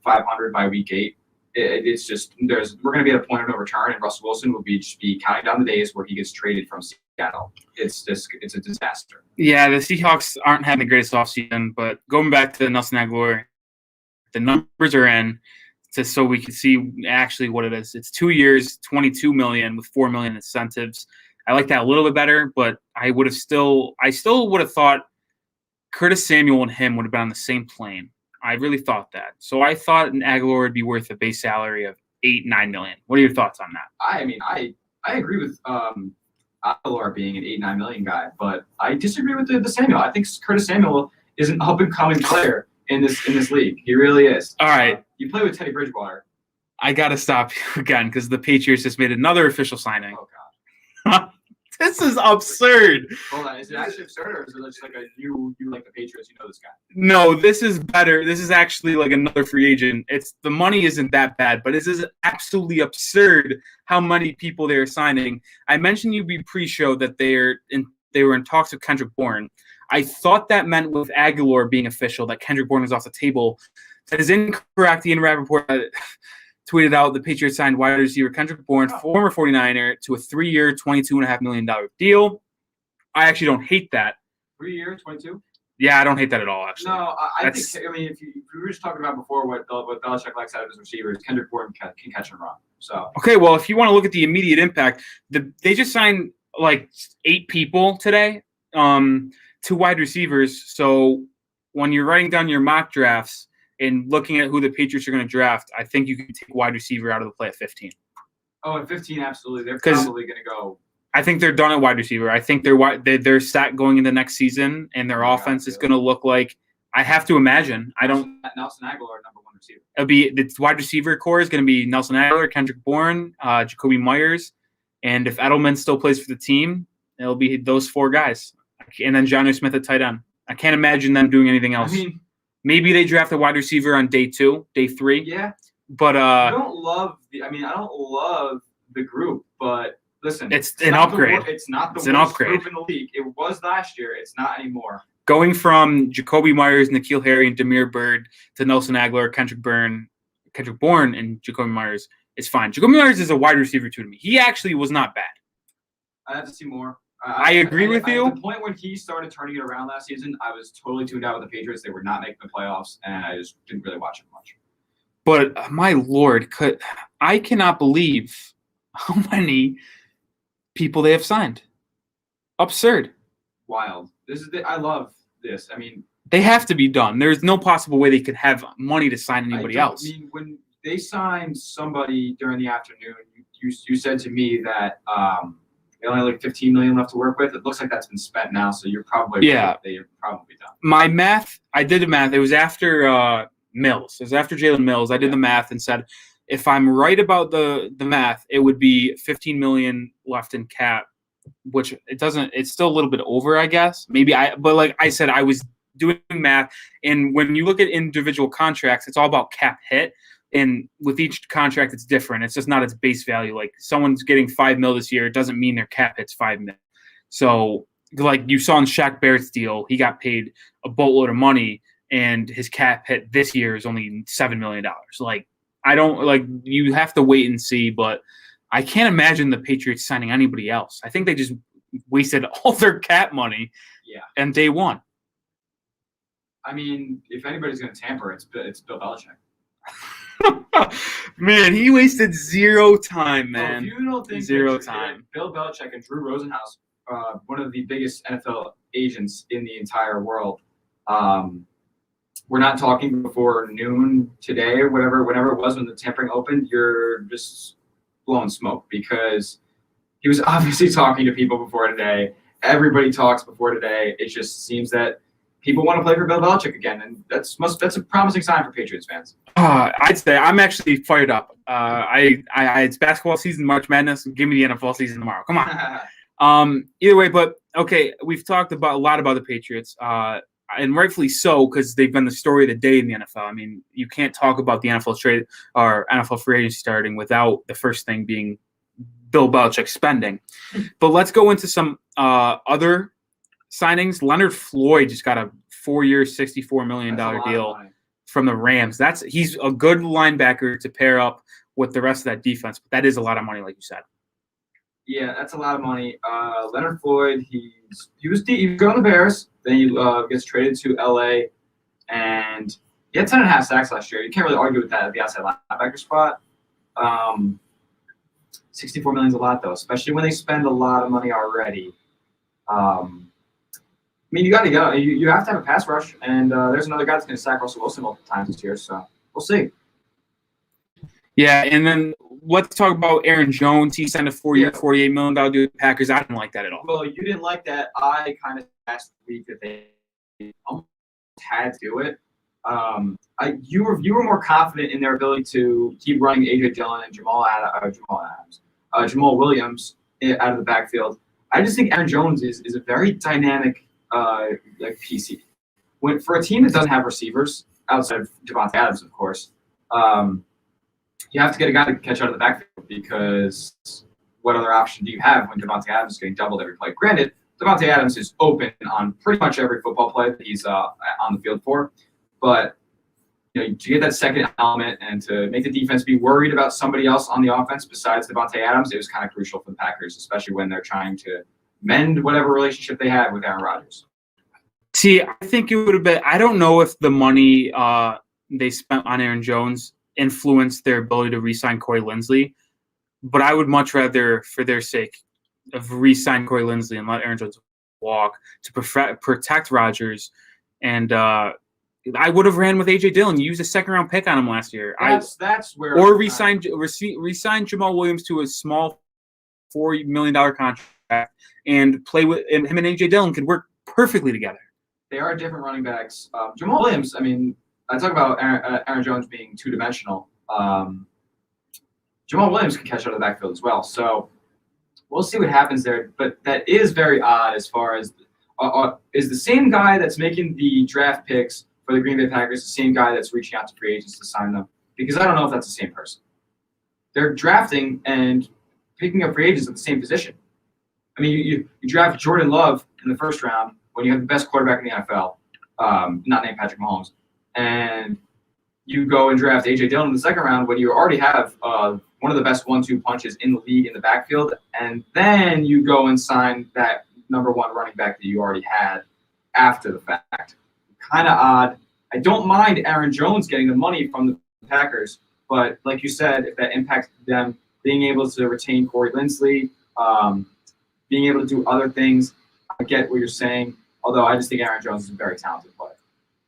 500 by week 8, it's just we're going to be at a point of no return, and Russell Wilson will be counting down the days where he gets traded from Seattle. It's a disaster. Yeah, the Seahawks aren't having the greatest offseason, but going back to Nelson Aguilar, the numbers are in so we can see actually what it is. It's 2 years, $22 million with $4 million incentives. I like that a little bit better, but I still would have thought Curtis Samuel and him would have been on the same plane. I really thought that. So I thought an Aguilar would be worth a base salary of $8-9 million. What are your thoughts on that? I mean, I agree with Aguilar being an $8-9 million guy, but I disagree with the Samuel. I think Curtis Samuel is an up and coming player in this league. He really is. All right. You play with Teddy Bridgewater. I got to stop you again because the Patriots just made another official signing. Oh, God. This is absurd. Hold on. Is it actually absurd, or is it just like you like the Patriots, you know this guy? No, this is better. This is actually like another free agent. The money isn't that bad, but this is absolutely absurd how many people they're signing. I mentioned you pre-show that they were in talks with Kendrick Bourne. I thought that meant with Aguilar being official that Kendrick Bourne was off the table. That is incorrect. Ian Rappaport tweeted out the Patriots signed wide receiver Kendrick Bourne, former 49er, to a 3-year, $22.5 million deal. I actually don't hate that. 3 years, 22? Yeah, I don't hate that at all, actually. No, I think, I mean, if we were just talking about before what Belichick likes out of his receivers, Kendrick Bourne can catch and run. So okay, well, if you want to look at the immediate impact, they just signed like 8 people today, 2 wide receivers. So when you're writing down your mock drafts and looking at who the Patriots are going to draft, I think you can take wide receiver out of the play at 15. Oh, at 15, absolutely. They're probably going to go. I think they're done at wide receiver. I think they're set going into next season, and their offense is going to look like. I have to imagine. Nelson Aguilar, number 1 receiver. It'll be the wide receiver core is going to be Nelson Aguilar, Kendrick Bourne, Jacoby Myers, and if Edelman still plays for the team, it'll be those 4 guys, and then Jonnu Smith at tight end. I can't imagine them doing anything else. I mean, maybe they draft a wide receiver on day 2, day 3. Yeah, but I don't love the group, but. Listen, it's an upgrade. It's not the worst group in the league. It was last year. It's not anymore. Going from Jacoby Myers, N'Keal Harry, and Damiere Byrd to Nelson Aguilar, Kendrick Bourne, and Jacoby Myers is fine. Jacoby Myers is a wide receiver too to me. He actually was not bad. I have to see more. I agree with you. At the point when he started turning it around last season, I was totally tuned out with the Patriots. They were not making the playoffs, and I just didn't really watch it much. But my Lord, I cannot believe how many people they have signed. Absurd. Wild. I love this. I mean, they have to be done. There's no possible way they could have money to sign anybody else. I mean, when they signed somebody during the afternoon, you said to me that they only have like $15 million left to work with. It looks like that's been spent now, so you're probably right. They're probably done. My math, I did the math. It was after Mills. It was after Jalen Mills. I did the math and said, if I'm right about the math, it would be $15 million left in cap, which it doesn't. It's still a little bit over, I guess. But like I said, I was doing math, and when you look at individual contracts, it's all about cap hit, and with each contract, it's different. It's just not its base value. Like someone's getting $5 million this year, it doesn't mean their cap hit's $5 million. So, like you saw in Shaq Barrett's deal, he got paid a boatload of money, and his cap hit this year is only $7 million. Like. I don't like you have to wait and see, but I can't imagine the Patriots signing anybody else. I think they just wasted all their cap money. Yeah. And day 1. I mean, if anybody's going to tamper, it's Bill Belichick. Man, he wasted 0 time, man. If you don't think 0 time. Bill Belichick and Drew Rosenhaus, one of the biggest NFL agents in the entire world, we're not talking before noon today or whenever it was when the tampering opened, you're just blowing smoke because he was obviously talking to people before today. Everybody talks before today. It just seems that people want to play for Bill Belichick again, and that's a promising sign for Patriots fans. I'd say I'm actually fired up. It's basketball season, March Madness. Give me the NFL season tomorrow. Come on. Either way, but okay, we've talked a lot about the Patriots. And rightfully so, because they've been the story of the day in the NFL. I mean, you can't talk about the NFL trade or NFL free agency starting without the first thing being Bill Belichick spending. But let's go into some other signings. Leonard Floyd just got a 4-year, $64 million deal from the Rams. He's a good linebacker to pair up with the rest of that defense, but that is a lot of money, like you said. Yeah, that's a lot of money. Leonard Floyd, he was on the Bears. Then he gets traded to LA, and he had 10.5 sacks last year. You can't really argue with that at the outside linebacker spot. $64 million is a lot, though, especially when they spend a lot of money already. I mean, you got to go. You have to have a pass rush, and there's another guy that's going to sack Russell Wilson multiple times this year, so we'll see. Yeah, and then let's talk about Aaron Jones. He signed a 4-year, $48 million deal with the Packers. I didn't like that at all. Well, you didn't like that. I kind of last week that they almost had to do it. You were more confident in their ability to keep running A.J. Dillon and Jamal Williams out of the backfield. I just think Aaron Jones is a very dynamic PC. For a team that doesn't have receivers outside of Davante Adams, of course. You have to get a guy to catch out of the backfield because what other option do you have when Davante Adams is getting doubled every play? Granted, Davante Adams is open on pretty much every football play that he's on the field for, but to get that second element and to make the defense be worried about somebody else on the offense besides Devontae Adams, it was kind of crucial for the Packers, especially when they're trying to mend whatever relationship they had with Aaron Rodgers. See, I think it would have been – I don't know if the money they spent on Aaron Jones influenced their ability to re-sign Corey Linsley, but I would much rather, for their sake, have re-signed Corey Linsley and let Aaron Jones walk to protect Rodgers. And I would have ran with A.J. Dillon. You used a second-round pick on him last year. That's where – Or re-signed Jamal Williams to a small $4 million contract and play with – and him and A.J. Dillon could work perfectly together. They are different running backs. Jamal Williams, I mean, I talk about Aaron Jones being two-dimensional. Jamal Williams can catch out of the backfield as well. So we'll see what happens there. But that is very odd as far as is the same guy that's making the draft picks for the Green Bay Packers the same guy that's reaching out to free agents to sign them? Because I don't know if that's the same person. They're drafting and picking up free agents at the same position. I mean, you draft Jordan Love in the first round when you have the best quarterback in the NFL, not named Patrick Mahomes, and you go and draft A.J. Dillon in the second round when you already have one of the best 1-2 punches in the league in the backfield, and then you go and sign that number one running back that you already had after the fact. Kind of odd. I don't mind Aaron Jones getting the money from the Packers, but like you said, if that impacts them being able to retain Corey Linsley, being able to do other things, I get what you're saying, although I just think Aaron Jones is a very talented player.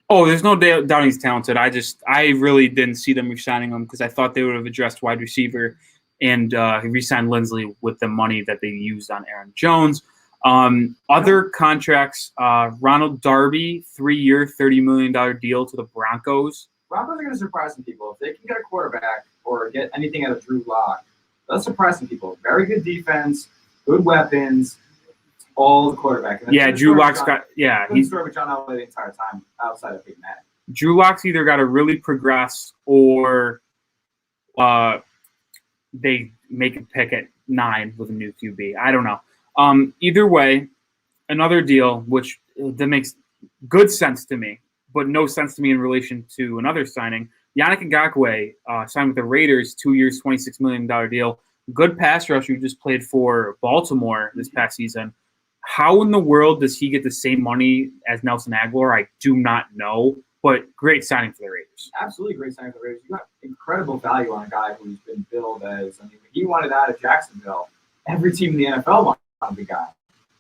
Oh, there's no doubt he's talented. I really didn't see them re-signing him because I thought they would have addressed wide receiver and re-signed Linsley with the money that they used on Aaron Jones. Other contracts, Ronald Darby, 3-year, $30 million deal to the Broncos. Broncos are going to surprise some people. If they can get a quarterback or get anything out of Drew Lock, they'll surprise some people. Very good defense, good weapons, all the quarterback. Yeah, Drew Lock's got – yeah. He's story with John Elway the entire time outside of Big Matt. Drew Lock's either got to really progress or they make a pick at 9 with a new QB. I don't know. Either way, another deal, which that makes good sense to me, but no sense to me in relation to another signing. Yannick Ngakoue signed with the Raiders, 2 years, $26 million deal. Good pass rusher who just played for Baltimore this past season. How in the world does he get the same money as Nelson Aguilar? I do not know, but great signing for the Raiders. Absolutely great signing for the Raiders. You got incredible value on a guy who's been billed as, I mean, he wanted out of Jacksonville. Every team in the NFL wanted the guy.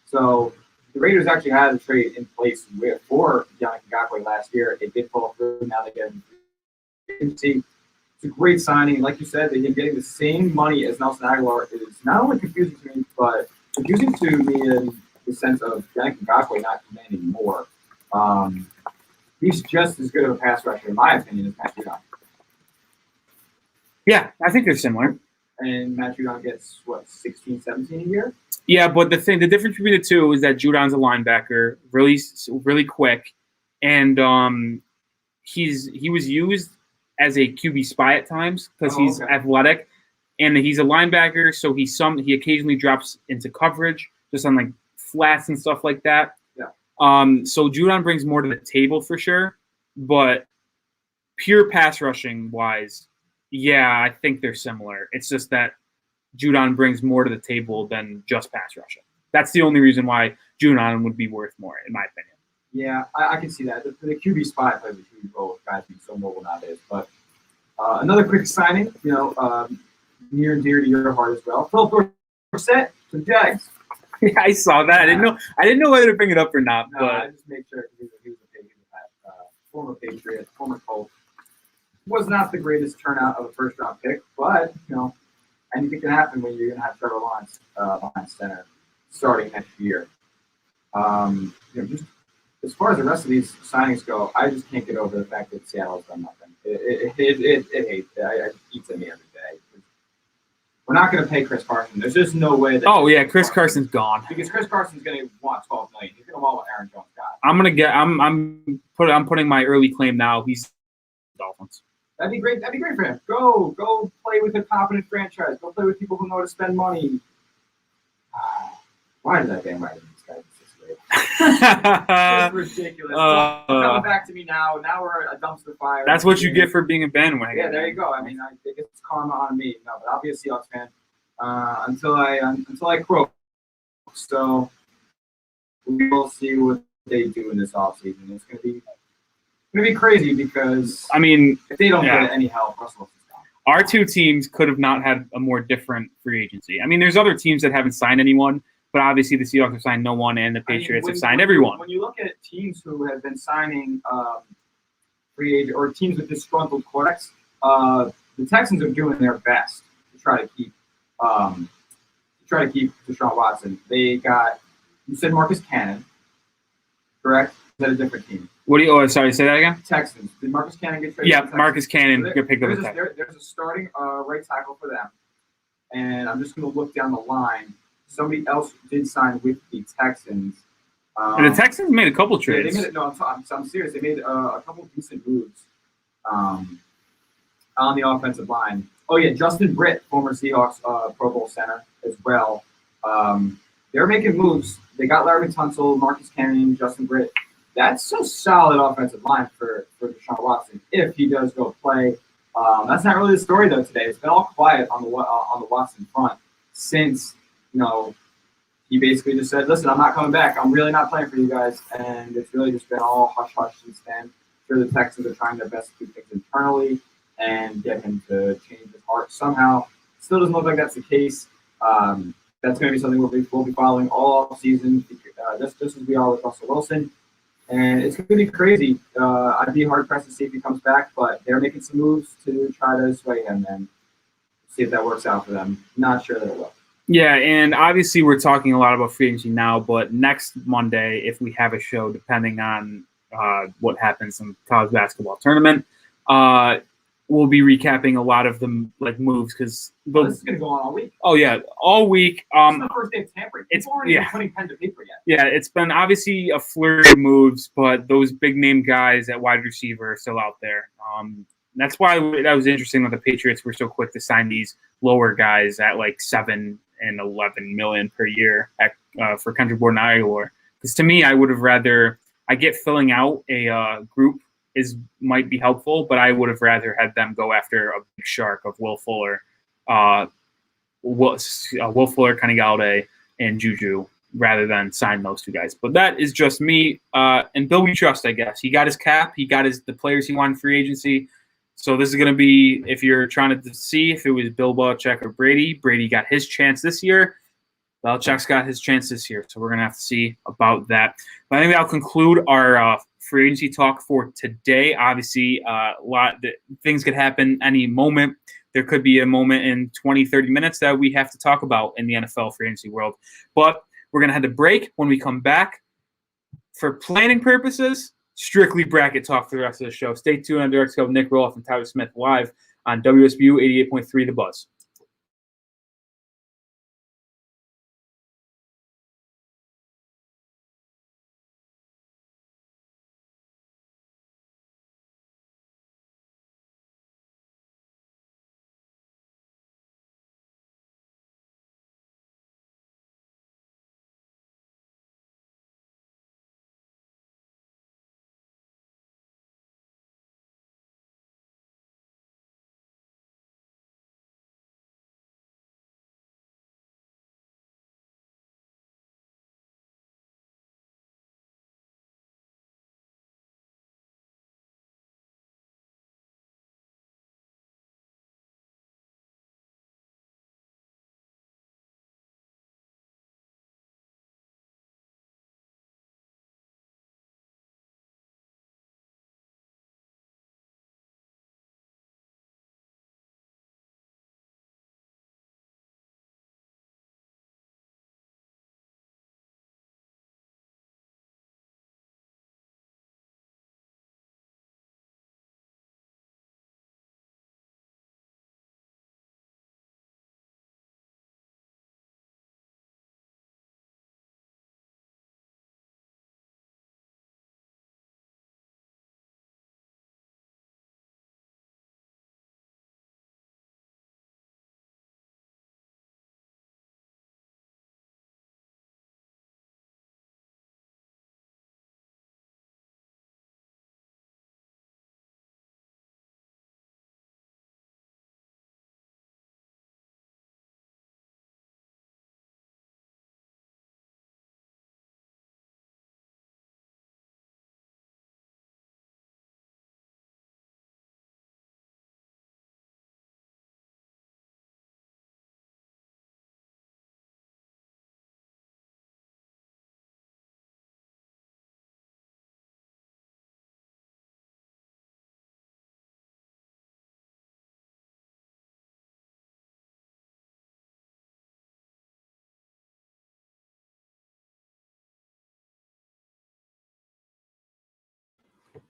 So the Raiders actually had a trade in place for Yannick Ngakoue last year. It did fall through. Now they get him. It's a great signing. Like you said, they're getting the same money as Nelson Aguilar. It is not only confusing to me, but confusing to me in the sense of Yannick Ngakoue not demanding more. He's just as good of a pass rusher, in my opinion, as Matt Judon. Yeah, I think they're similar. And Matt Judon gets, 16, 17 a year? Yeah, but the difference between the two is that Judon's a linebacker, really quick, and he was used as a QB spy at times because he's athletic, and he's a linebacker, so he occasionally drops into coverage just on like flats and stuff like that. Yeah. So Judon brings more to the table for sure, but pure pass rushing wise, yeah, I think they're similar. It's just that Judon brings more to the table than just pass rushing. That's the only reason why Judon would be worth more, in my opinion. Yeah, I can see that. The QB spot plays a huge role with guys being so mobile nowadays. But another quick signing, near and dear to your heart as well. Philip Dorsett to the Jags. Yeah, I saw that. Yeah. I didn't know whether to bring it up or not. No, but I just made sure he was a former Patriot, former Colt. Was not the greatest turnout of a first-round pick, but anything can happen when you're going to have Trevor Lawrence behind center starting next year. Just as far as the rest of these signings go, I just can't get over the fact that Seattle's done nothing. It eats at me every day. We're not going to pay Chris Carson. There's just no way that. Oh yeah, Chris Carson's gone. Because Chris Carson's going to want $12 million. He's going to want what Aaron Jones got. I'm putting my early claim now. He's Dolphins. That'd be great. That'd be great for him. Go play with a competent franchise. Go play with people who know how to spend money. Why did I bandwagon these guys? It's ridiculous. Don't come back to me now. Now we're a dumpster fire. That's what you get for being a bandwagon. Yeah, there you go. I mean, I think it's karma on me. No, but I'll be a Seahawks fan until I croak. So we will see what they do in this offseason. It's gonna be crazy because I mean, if they don't get any help, Russell Wilson's gone. Our two teams could have not had a more different free agency. I mean, there's other teams that haven't signed anyone, but obviously the Seahawks have signed no one, and the Patriots have signed everyone. When you look at teams who have been signing free agent or teams with disgruntled quarterbacks, the Texans are doing their best to try to keep Deshaun Watson. They got, you said Marcus Cannon, correct? Is that a different team? What do you? Oh, sorry. Say that again. Texans. Did Marcus Cannon get traded? Yeah, Marcus Cannon So get picked up. There's a starting right tackle for them, and I'm just going to look down the line. Somebody else did sign with the Texans. And the Texans made a couple trades. Yeah, I'm serious. They made a couple decent moves on the offensive line. Oh yeah, Justin Britt, former Seahawks Pro Bowl center as well. They're making moves. They got Larry Tunsil, Marcus Cannon, Justin Britt. That's a solid offensive line for Deshaun Watson if he does go play. That's not really the story though today. It's been all quiet on the Watson front since he basically just said, "Listen, I'm not coming back. I'm really not playing for you guys," and it's really just been all hush hush since then. I'm sure the Texans are trying their best to keep things internally and get him to change his heart somehow. Still doesn't look like that's the case. That's going to be something we'll be following all off season, just as we are with Russell Wilson. And it's going to be crazy. I'd be hard pressed to see if he comes back, but they're making some moves to try to sway him and see if that works out for them. Not sure that it will. Yeah, and obviously we're talking a lot about free agency now, but next Monday, if we have a show, depending on what happens in the college basketball tournament, we'll be recapping a lot of the moves because this is going to go on all week. Oh yeah, all week. It's the first day of tampering. It's already putting pen to paper yet. Yeah, it's been obviously a flurry of moves, but those big name guys at wide receiver are still out there. That's why that was interesting that the Patriots were so quick to sign these lower guys at like $7 and $11 million per year for Kendrick Bourne and Aguilar. Because to me, I would have rather. I get filling out a group might be helpful, but I would have rather had them go after a big shark of Will Fuller, Will Fuller, Kenny Galladay, and Juju, rather than sign those two guys. But that is just me. And Bill, we trust, I guess. He got his cap. He got the players he wanted in free agency. So this is going to be, if you're trying to see if it was Bill Belichick or Brady, Brady got his chance this year. Belichick's got his chance this year. So we're going to have to see about that. But I think that'll conclude our free agency talk for today. Obviously, things could happen any moment. There could be a moment in 20, 30 minutes that we have to talk about in the NFL free agency world. But we're going to have to break. When we come back, for planning purposes, strictly bracket talk for the rest of the show. Stay tuned on Direct Scope, Nic Rohloff and Tyler Smith live on WSBU 88.3 The Buzz.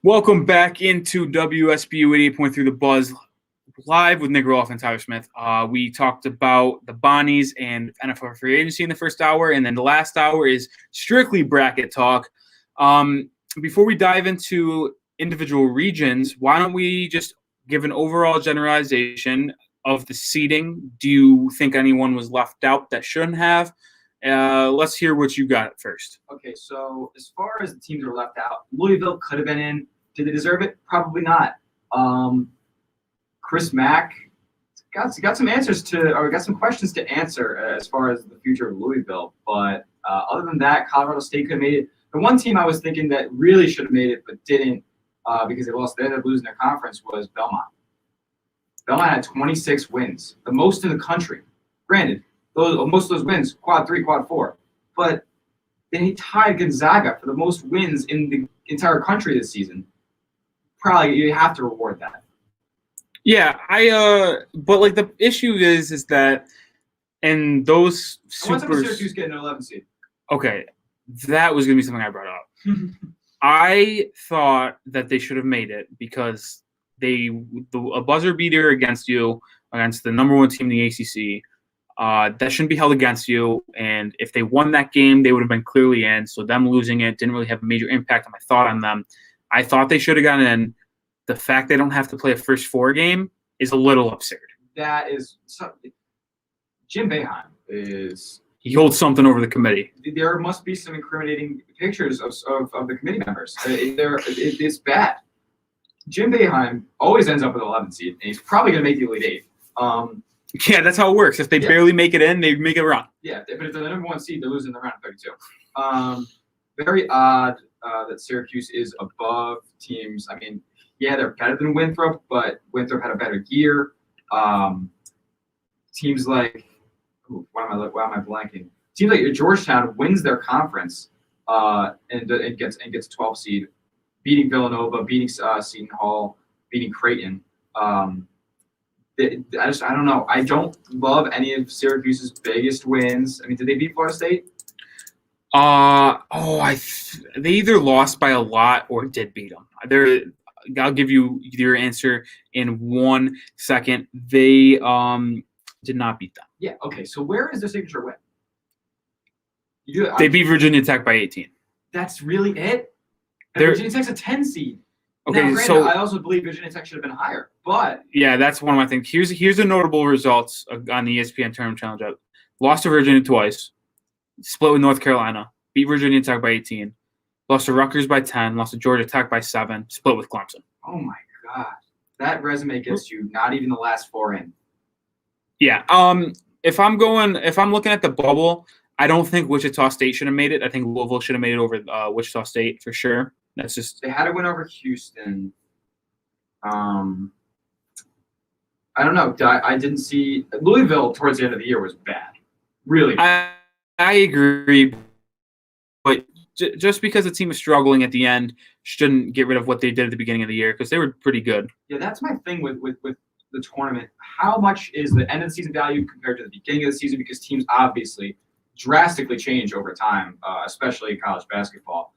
Welcome back into WSBU 88.3 The Buzz, live with Nic Rohloff and Tyler Smith. We talked about the Bonnies and NFL free agency in the first hour, and then the last hour is strictly bracket talk. Before we dive into individual regions, why don't we just give an overall generalization of the seeding? Do you think anyone was left out that shouldn't have? Let's hear what you got first. Okay, so as far as the teams that are left out, Louisville could have been in. Did they deserve it? Probably not. Chris Mack got some answers got some questions to answer as far as the future of Louisville. But other than that, Colorado State could have made it. The one team I was thinking that really should have made it but didn't because they ended up losing their conference was Belmont. Belmont had 26 wins, the most in the country. Granted, most of those wins, quad 3, quad 4. But they tied Gonzaga for the most wins in the entire country this season. Probably you have to reward that. Yeah, but like the issue is that and those I want Syracuse getting an 11 seed. Okay, that was gonna be something I brought up. I thought that they should have made it because a buzzer beater against the number one team in the ACC. That shouldn't be held against you. And if they won that game, they would have been clearly in. So them losing it didn't really have a major impact on my thought on them. I thought they should have gotten in. The fact they don't have to play a first 4 game is a little absurd. That is Jim Boeheim is. He holds something over the committee. There must be some incriminating pictures of the committee members. It's bad. Jim Boeheim always ends up with an 11 seed, and he's probably going to make the Elite 8. Yeah, that's how it works. If they barely make it in, they make it run. Yeah, but if they're the number 1 seed, they're losing the round of 32. Very odd that Syracuse is above teams. I mean, yeah, they're better than Winthrop, but Winthrop had a better year. Teams like why am I blanking? Teams like Georgetown wins their conference and gets 12 seed, beating Villanova, beating Seton Hall, beating Creighton. I don't know. I don't love any of Syracuse's biggest wins. I mean, did they beat Florida State? They either lost by a lot or did beat them. I'll give you your answer in 1 second. They did not beat them. Yeah. Okay. So where is their signature win? They beat Virginia Tech by 18. That's really it. And Virginia Tech's a 10 seed. Okay, now, granted, so I also believe Virginia Tech should have been higher, but yeah, that's one of my things. Here's the notable results on the ESPN Tournament Challenge. Lost to Virginia twice, split with North Carolina, beat Virginia Tech by 18, lost to Rutgers by 10, lost to Georgia Tech by 7, split with Clemson. Oh my God, that resume gets you not even the last 4 in. Yeah. If I'm looking at the bubble, I don't think Wichita State should have made it. I think Louisville should have made it over Wichita State for sure. That's just they had to win over Houston. I don't know. I didn't see Louisville towards the end of the year was bad, really. I agree, but just because the team is struggling at the end shouldn't get rid of what they did at the beginning of the year because they were pretty good. Yeah, that's my thing with the tournament. How much is the end of the season value compared to the beginning of the season? Because teams obviously drastically change over time, especially in college basketball.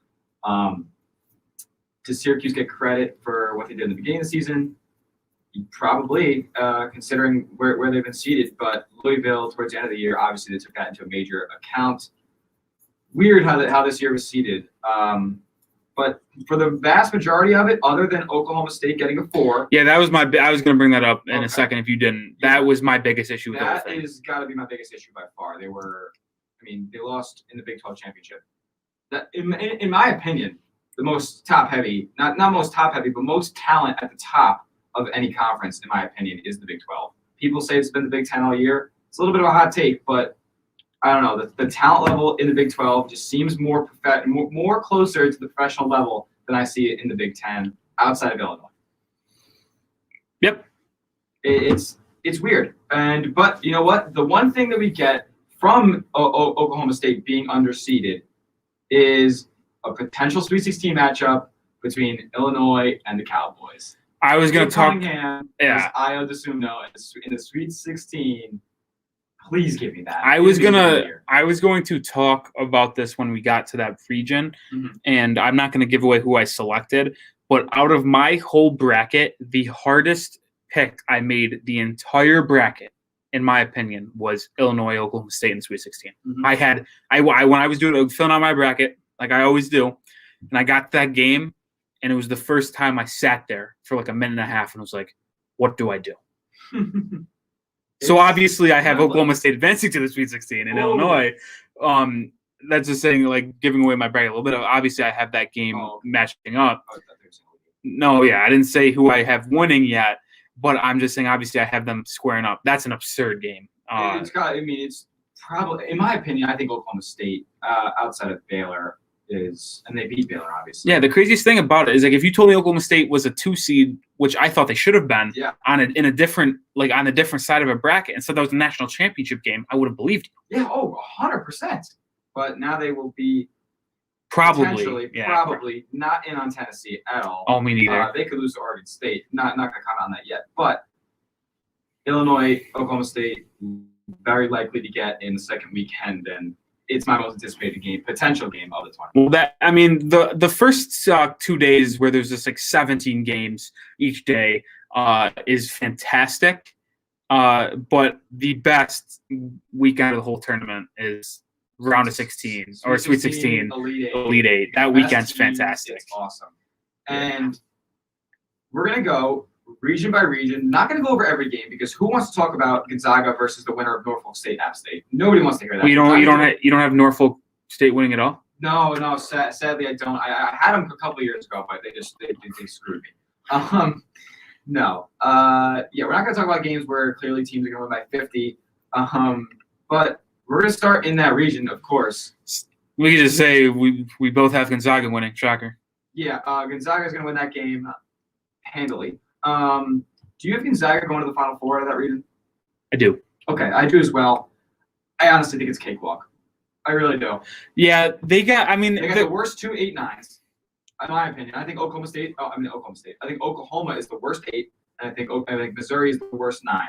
Does Syracuse get credit for what they did in the beginning of the season? Probably, considering where they've been seeded. But Louisville, towards the end of the year, obviously they took that into a major account. Weird how this year was seeded. But for the vast majority of it, other than Oklahoma State getting a 4. Yeah, that was I was going to bring that up in a second if you didn't. That was my biggest issue with that. That is got to be my biggest issue by far. They lost in the Big 12 championship. That, in my opinion, the most top-heavy, not most top-heavy, but most talent at the top of any conference, in my opinion, is the Big 12. People say it's been the Big 10 all year. It's a little bit of a hot take, but I don't know. The talent level in the Big 12 just seems more closer to the professional level than I see it in the Big 10 outside of Illinois. Yep. It's weird. But you know what? The one thing that we get from Oklahoma State being underseeded is a potential Sweet 16 matchup between Illinois and the Cowboys. I was going to talk. Yeah. Io DeSumo in the Sweet 16. Please give me that. I was going to talk about this when we got to that region, and I'm not going to give away who I selected, But out of my whole bracket, the hardest pick I made the entire bracket, in my opinion, was Illinois, Oklahoma State in the Sweet 16. Mm-hmm. When I was filling out my bracket, like I always do, and I got that game, and it was the first time I sat there for like a minute and a half and was like, what do I do? So obviously I have Oklahoma State advancing to the Sweet 16 in Illinois. That's just saying, like, giving away my bracket a little bit. Obviously I have that game matching up. No, yeah, I didn't say who I have winning yet, but I'm just saying obviously I have them squaring up. That's an absurd game. It's probably, in my opinion, I think Oklahoma State, outside of Baylor, and they beat Baylor, obviously. Yeah, the craziest thing about it is, like, if you told me Oklahoma State was a 2 seed, which I thought they should have been, on a different side of a bracket, and said that was a national championship game, I would have believed you. Yeah, 100%. But now they will be probably not in on Tennessee at all. Oh, me neither. They could lose to Oregon State. Not going to comment on that yet. But Illinois, Oklahoma State, very likely to get in the second weekend, and it's my most anticipated potential game of the tournament. Well, the first 2 days where there's just like 17 games each day is fantastic. But the best weekend of the whole tournament is round of 16 or Sweet 16, Elite 8. That weekend's fantastic. It's awesome. And we're going to go region by region. Not going to go over every game because who wants to talk about Gonzaga versus the winner of Norfolk State, App State? Nobody wants to hear that. Well, you don't have Norfolk State winning at all? No. Sadly, I don't. I had them a couple of years ago, but they screwed me. No. We're not going to talk about games where clearly teams are going to win by 50. But we're going to start in that region, of course. We could just say we both have Gonzaga winning. Shocker. Yeah, Gonzaga is going to win that game handily. Do you have Gonzaga going to the Final Four out of that region? I do. Okay, I do as well. I honestly think it's cakewalk. I really do. Yeah, they got the worst 2 8-9s, in my opinion. I think Oklahoma State. I think Oklahoma is the worst 8, and I think Missouri is the worst 9.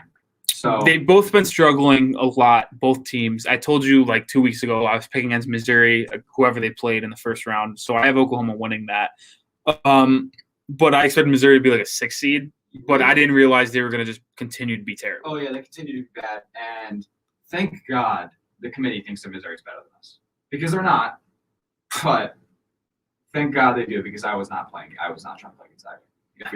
So they've both been struggling a lot, both teams. I told you like 2 weeks ago I was picking against Missouri, whoever they played in the first round. So I have Oklahoma winning that. But I expected Missouri to be like a 6 seed. But I didn't realize they were going to just continue to be terrible. Oh, yeah, they continue to be bad. And thank God the committee thinks that Missouri's better than us. Because they're not. But thank God they do, because I was not trying to play Gonzaga.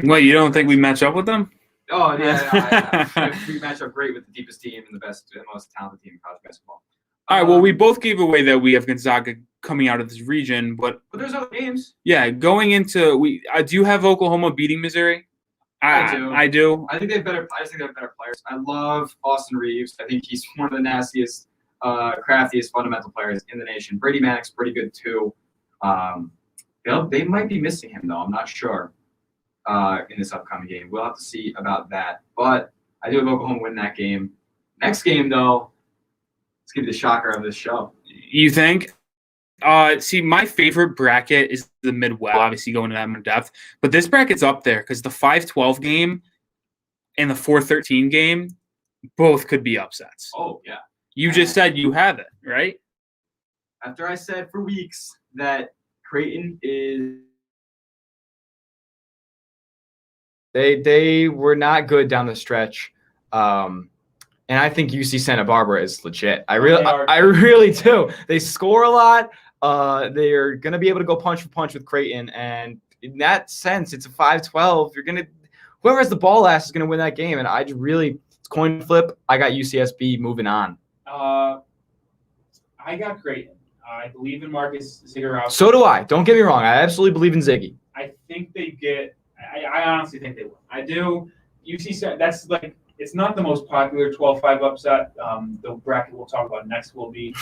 Wait, you don't think we match up with them? Oh, yeah. We match up great with the deepest team and the best and most talented team in college basketball. All right, well, we both gave away that we have Gonzaga coming out of this region, but there's other games. Yeah, going into do you have Oklahoma beating Missouri? I do. I think they have better. I just think they have better players. I love Austin Reeves. I think he's one of the nastiest, craftiest, fundamental players in the nation. Brady Maddox, pretty good too. They might be missing him though. I'm not sure. In this upcoming game, we'll have to see about that. But I do have Oklahoma win that game. Next game though, let's give you the shocker of this show. You think? See, my favorite bracket is the Midwest, obviously going to that in depth. But this bracket's up there because the 5-12 game and the 4-13 game both could be upsets. Oh, yeah. You just said you have it, right? After I said for weeks that Creighton is... They were not good down the stretch. And I think UC Santa Barbara is legit. I really do. They score a lot. They're going to be able to go punch for punch with Creighton. And in that sense, it's a 5-12. Whoever has the ball last is going to win that game. And it's coin flip. I got UCSB moving on. I got Creighton. I believe in Marcus Zagorowski. So do I. Don't get me wrong. I absolutely believe in Ziggy. I think they get – I honestly think they will. I do. UC – that's like – it's not the most popular 12-5 upset. The bracket we'll talk about next will be,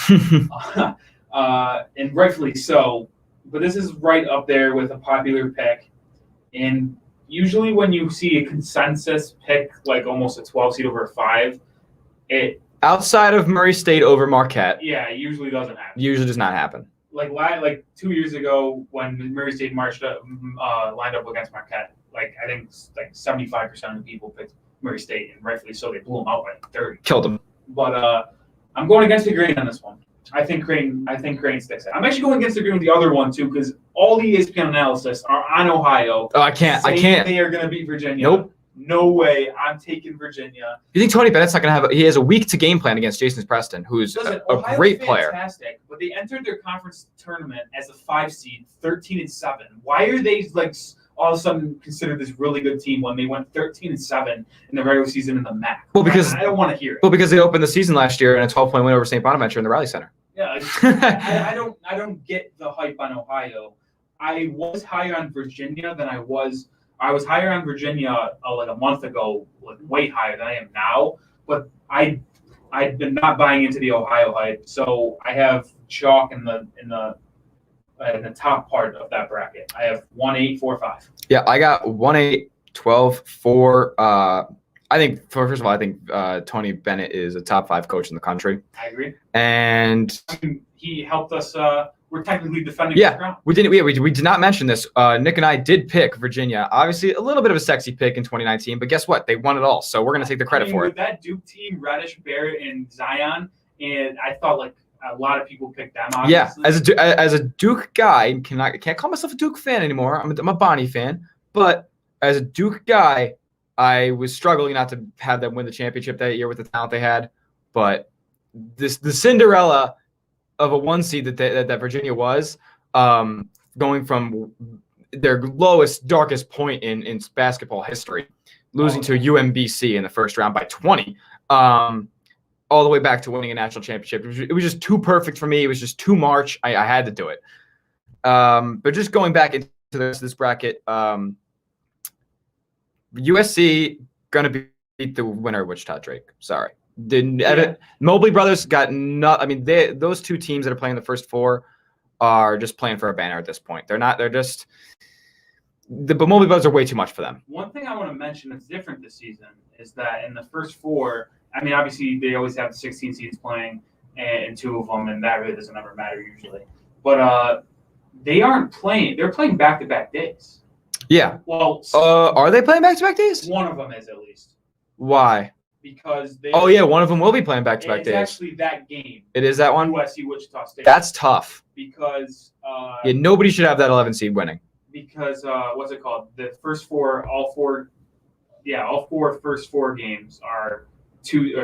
and rightfully so. But this is right up there with a popular pick. And usually when you see a consensus pick, like almost a 12 seed over a 5, it outside of Murray State over Marquette. Yeah, it usually doesn't happen. Usually does not happen. Like 2 years ago when Murray State lined up against Marquette, like I think like 75% of the people picked Murray State, and rightfully so. They blew them out by 30. Killed them. But I'm going against the grain on this one. I think Creighton sticks it. I'm actually going against the grain with the other one too, because all the ESPN analysts are on Ohio. Oh, I can't. They are going to beat Virginia. Nope. No way. I'm taking Virginia. You think Tony Bennett's not going to have? He has a week to game plan against Jason Preston, who's a great player. Fantastic, but they entered their conference tournament as a 5 seed, 13-7. Why are they like all of a sudden considered this really good team when they went 13-7 in the regular season in the MAC? Well, because I don't want to hear it. Well, because they opened the season last year in a 12-point win over St. Bonaventure in the Rally Center. Yeah, I don't get the hype on Ohio. I was higher on Virginia than I was. I was higher on Virginia like a month ago, like way higher than I am now. But I've been not buying into the Ohio hype, so I have chalk in the top part of that bracket. I have 1-8, 4-5. Yeah, I got 1-8, 12, 4. I think first of all, I think Tony Bennett is a top 5 coach in the country. I agree. And he helped us. We're technically defending. Yeah, we didn't. We did not mention this. Nick and I did pick Virginia. Obviously, a little bit of a sexy pick in 2019, but guess what? They won it all, so we're going to take the credit for it. With that Duke team, Reddish, Barrett, and Zion, and I thought like a lot of people picked them. Obviously. Yeah, as a Duke guy, can't call myself a Duke fan anymore. I'm a Bonnie fan, but as a Duke guy, I was struggling not to have them win the championship that year with the talent they had. But the Cinderella of a 1 seed that Virginia was, going from their lowest, darkest point in basketball history, losing to UMBC in the first round by 20, all the way back to winning a national championship. It was just too perfect for me. It was just too March. I had to do it. But just going back into this bracket, USC going to beat the winner of Wichita Drake. Sorry. Mobley brothers got not. I mean, those 2 teams that are playing the first 4 are just playing for a banner at this point. They're not. They're just. But Mobley brothers are way too much for them. One thing I want to mention that's different this season is that in the first 4, I mean, obviously they always have the 16 seeds playing, and 2 of them, and that really doesn't ever matter usually. But they aren't playing. They're playing back-to-back days. Yeah. Well. Are they playing back-to-back days? One of them is at least. Why? Because they. Oh yeah, one of them will be playing back-to-back days. It's actually that game. It is that one. USC Wichita State. That's tough. Because. Nobody should have that 11 seed winning. Because what's it called? The first 4, all 4 first 4 games are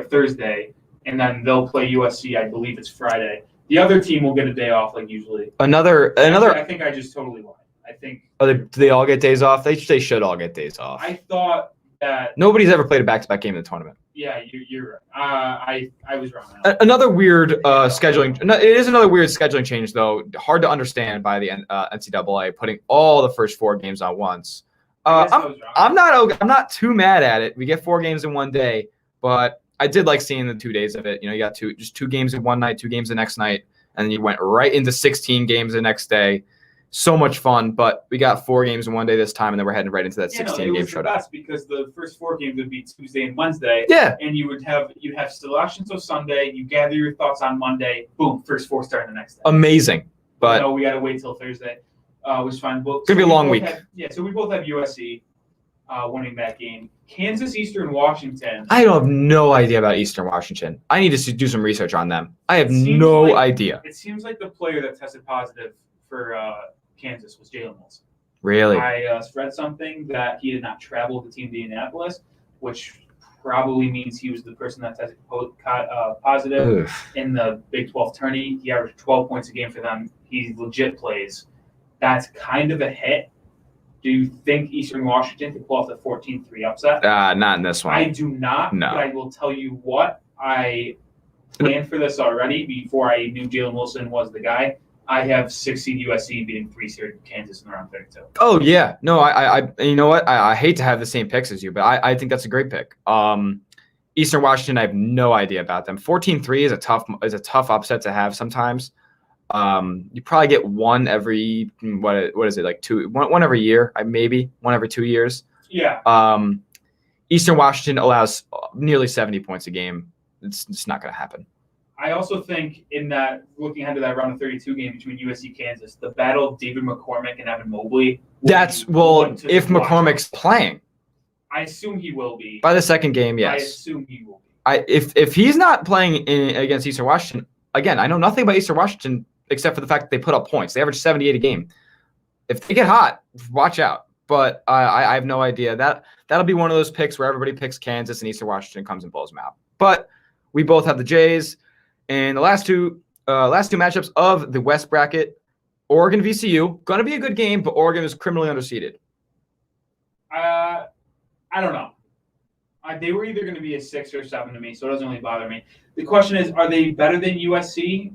Thursday, and then they'll play USC. I believe it's Friday. The other team will get a day off, like usually. Another. I think I just totally lied. I think. Do they all get days off? They should all get days off. I thought that. Nobody's ever played a back-to-back game in the tournament. Yeah, you're right. I was wrong. Another weird scheduling. It is another weird scheduling change, though. Hard to understand by the NCAA putting all the first 4 games on once. I'm not too mad at it. We get 4 games in one day, but I did like seeing the 2 days of it. You got 2 games in one night, 2 games the next night, and then you went right into 16 games the next day. So much fun, but we got 4 games in one day this time, and then we're heading right into that 16-game showdown. That's because the first 4 games would be Tuesday and Wednesday. Yeah, and you'd have selections on Sunday. You gather your thoughts on Monday. Boom, first 4 starting the next day. Amazing, but no, we got to wait till Thursday, which is fine. It's gonna be a long week. So we both have USC winning that game. Kansas, Eastern Washington. I have no idea about Eastern Washington. I need to do some research on them. I have no idea. It seems like the player that tested positive for Kansas was Jalen Mills. Really? I read something that he did not travel with the team to Indianapolis, which probably means he was the person that tested positive in the Big 12 tourney. He averaged 12 points a game for them. He legit plays. That's kind of a hit. Do you think Eastern Washington could pull off the 14-3 upset? Not in this one. I do not. No. But I will tell you what. I planned for this already before I knew Jalen Wilson was the guy. I have 6-seed USC beating 3-seed Kansas in the round 32. Oh yeah, no, I you know what? I hate to have the same picks as you, but I think that's a great pick. Eastern Washington, I have no idea about them. 14-3 is a tough upset to have sometimes. You probably get one every what is it, like one every year, maybe one every 2 years. Yeah. Eastern Washington allows nearly 70 points a game. It's not going to happen. I also think in that, looking ahead to that round of 32 game between USC Kansas, the battle of David McCormick and Evan Mobley. If McCormick's playing. I assume he will be. By the second game, yes. I assume he will be. If he's not playing against Eastern Washington, again, I know nothing about Eastern Washington except for the fact that they put up points. They average 78 a game. if they get hot, watch out. But I have no idea. That'll be one of those picks where everybody picks Kansas and Eastern Washington comes and blows them out. But we both have the Jays. And the last two matchups of the West bracket, Oregon VCU, going to be a good game, but Oregon is criminally underseeded. I don't know. They were either going to be a 6 or 7 to me, so it doesn't really bother me. The question is, are they better than USC?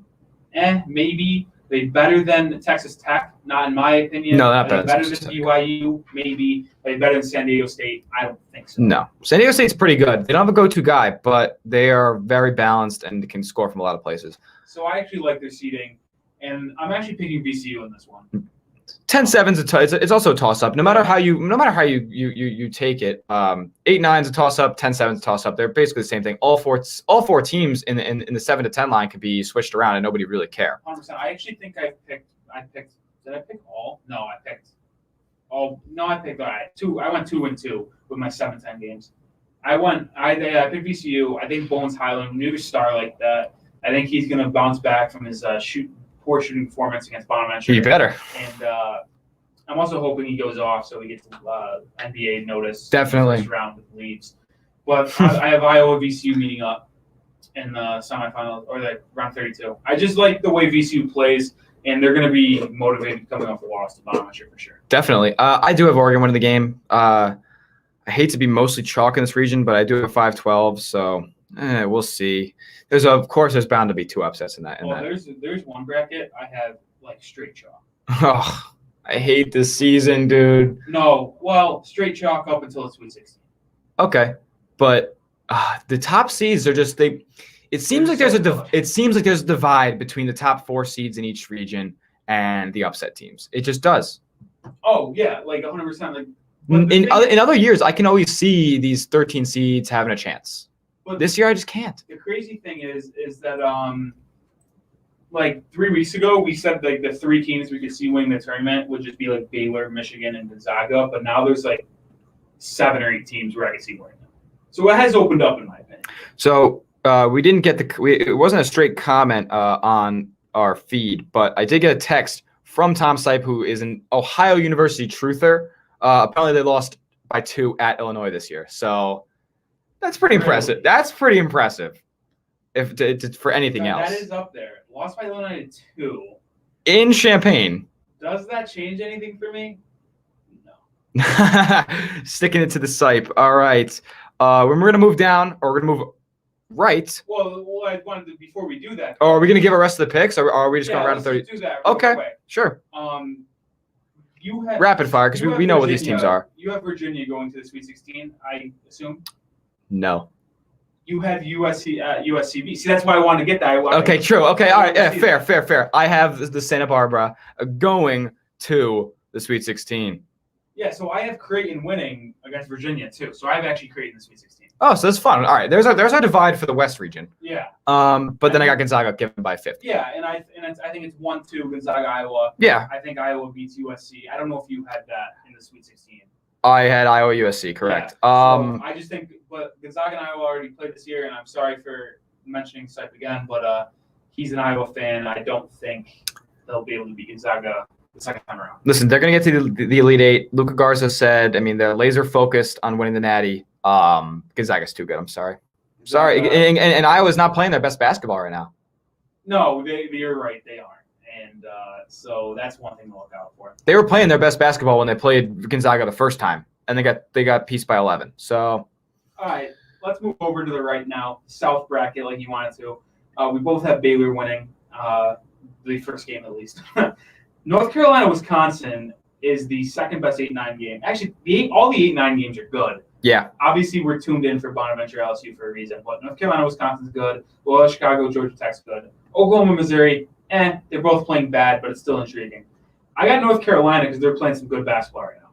Maybe. Are they better than Texas Tech? Not in my opinion. No, not better. better Better than BYU? Maybe. Are they better than San Diego State? I don't think so. No. San Diego State's pretty good. They don't have a go-to guy, but they are very balanced and can score from a lot of places. So I actually like their seeding, and I'm actually picking VCU in this one. 10-7's it's also a toss-up. No matter how you take it, 8-9's a toss-up, 10-7's a toss-up. They're basically the same thing. All four teams in the 7 to 10 line could be switched around, and nobody really care. 100%. I actually think I picked. Did I pick all? No, I picked all. No, I picked all right. 2. I went 2-2 with my 7-10 games. I picked VCU. I think Bones Highland, new star like that. I think he's going to bounce back from his poor shooting performance against Bonaventure. You better. And I'm also hoping he goes off so he gets NBA notice. Definitely. First round with leaves. But I have Iowa VCU meeting up in the semifinals or the round 32. I just like the way VCU plays, and they're going to be motivated coming off the loss to Bonaventure for sure. Definitely. I do have Oregon winning the game. I hate to be mostly chalk in this region, but I do have 5-12, so we'll see. There's bound to be 2 upsets in that. There's one bracket I have like straight chalk. Oh, I hate this season, dude. No, well, straight chalk up until the Sweet 16. Okay, but the top seeds are just they. It seems like there's a divide between the top 4 seeds in each region and the upset teams. It just does. Oh yeah, like 100%. Like in other years, I can always see these 13 seeds having a chance. But this year, I just can't. The crazy thing is that like 3 weeks ago, we said like the 3 teams we could see winning the tournament would just be like Baylor, Michigan, and Gonzaga. But now there's like 7 or 8 teams where I can see winning them. So it has opened up, in my opinion. So we didn't get it wasn't a straight comment on our feed, but I did get a text from Tom Sipe, who is an Ohio University truther. Apparently, they lost by 2 at Illinois this year. So. That's pretty impressive. That's pretty impressive. If for anything else. That is up there. Lost by Illinois 2. In Champaign. Does that change anything for me? No. Sticking it to the Sipe. All right. When we're gonna move down, or we're gonna move right. Well, I wanted to, before we do that. Are we gonna give a rest of the picks, or are we just going around 30? Do that okay. Quick. Sure. You have rapid fire because we know what these teams are. You have Virginia going to the Sweet 16, I assume. No. You have USCB. See, that's why I wanted to get that. Okay, true. Okay, all right. Yeah, fair. I have the Santa Barbara going to the Sweet 16. Yeah, so I have Creighton winning against Virginia too. So I have actually Creighton in the Sweet 16. Oh, so that's fun. All right, there's our divide for the West region. Yeah. But then I got Gonzaga given by 50. Yeah, and I think it's 1-2 Gonzaga Iowa. Yeah. I think Iowa beats USC. I don't know if you had that in the Sweet 16. I had Iowa USC, correct. Yeah. So I just think, but Gonzaga and Iowa already played this year, and I'm sorry for mentioning Sipe again, but he's an Iowa fan. I don't think they'll be able to beat Gonzaga the second time around. Listen, they're going to get to the Elite Eight. Luka Garza said, they're laser focused on winning the Natty. Gonzaga's too good. I'm sorry. And Iowa's not playing their best basketball right now. No, you're right. They aren't. And so that's one thing to look out for. They were playing their best basketball when they played Gonzaga the first time, and they got pieced by 11. So, all right, let's move over to the right now, South bracket, like you wanted to. We both have Baylor winning the first game at least. North Carolina, Wisconsin is the second best 8-9 game. Actually, all the 8-9 games are good. Yeah. Obviously, we're tuned in for Bonaventure LSU for a reason, but North Carolina, Wisconsin's good. Loyola Chicago, Georgia Tech's good. Oklahoma, Missouri, they're both playing bad, but it's still intriguing. I got North Carolina because they're playing some good basketball right now.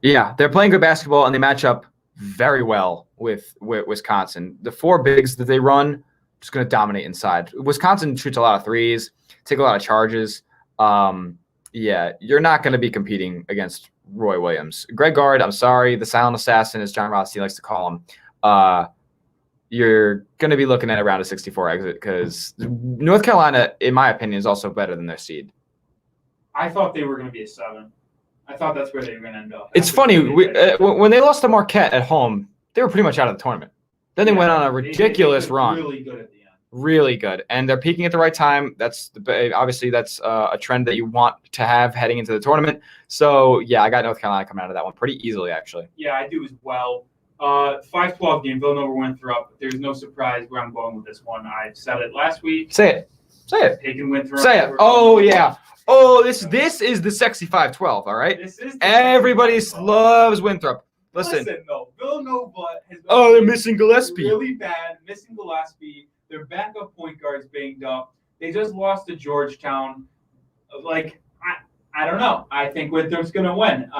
Yeah, they're playing good basketball, and they match up very well with Wisconsin. The 4 bigs that they run just going to dominate inside. Wisconsin shoots a lot of threes, take a lot of charges. Yeah, you're not going to be competing against Roy Williams. Greg Gard, I'm sorry, the silent assassin, as John Rossi likes to call him. You're going to be looking at around a 64 exit because North Carolina, in my opinion, is also better than their seed. I thought they were going to be a 7. I thought that's where they were going to end up. It's funny. When they lost to Marquette at home, they were pretty much out of the tournament. Then they went on a ridiculous run. Really good at the end. Really good. And they're peaking at the right time. Obviously that's a trend that you want to have heading into the tournament. So, yeah, I got North Carolina coming out of that one pretty easily, actually. Yeah, I do as well. 5-12 game, Villanova Winthrop. There's no surprise where I'm going with this one. I said it last week. Say it. Taking Winthrop. Say it. Oh, yeah. Oh, this is the sexy 5-12, all right? This is Everybody loves Winthrop. Listen though, Villanova has been they're missing Gillespie. Really bad, missing Gillespie. Their backup point guard's banged up. They just lost to Georgetown. Like, I don't know. I think Winthrop's going to win.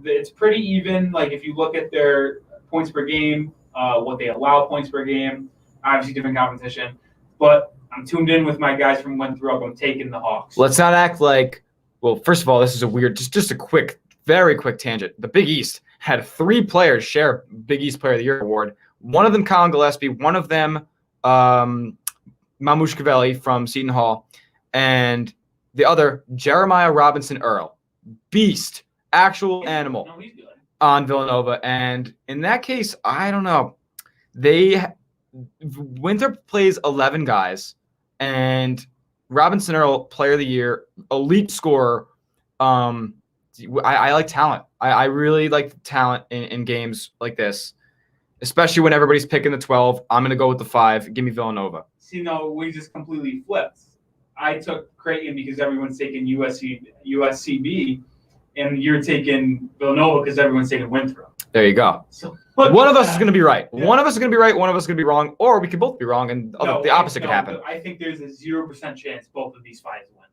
It's pretty even. Like, if you look at their points per game, what they allow points per game, obviously different competition. But I'm tuned in with my guys from Winthrop. I'm taking the Hawks. Let's not act like, well, first of all, this is a weird, just a quick, very quick tangent. The Big East had 3 players share Big East Player of the Year award. One of them, Colin Gillespie. One of them, Mamouche Cavelli from Seton Hall. And the other, Jeremiah Robinson Earl. Beast. Actual animal on Villanova. And in that case, I don't know. Winthrop plays 11 guys. And Robinson Earl, Player of the Year, elite scorer. I like talent. I really like talent in games like this, especially when everybody's picking the 12. I'm going to go with the 5. Give me Villanova. See, no, we just completely flipped. I took Creighton because everyone's taking USCB, and you're taking Villanova because everyone's taking Winthrop. There you go. So one of us is going to be right. Yeah. One of us is going to be right. One of us is going to be wrong, or we could both be wrong, and the opposite could happen. I think there's a 0% chance both of these 5s win.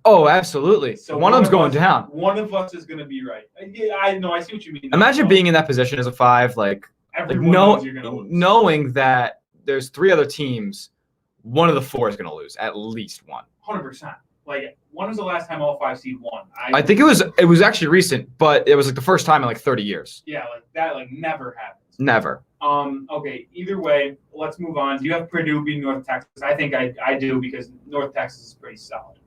Oh, absolutely. So one of them's going down. One of us is going to be right. Yeah, I know. I see what you mean. Imagine being in that position as a 5, knows you're gonna lose. Knowing that there's 3 other teams, one of the 4 is going to lose, at least one. 100%. Like, when was the last time all 5 seed won? I think it was actually recent, but it was like the first time in like 30 years. Yeah, like that never happens. Never. Okay, either way, let's move on. Do you have Purdue beating North Texas? I think I do because North Texas is pretty solid.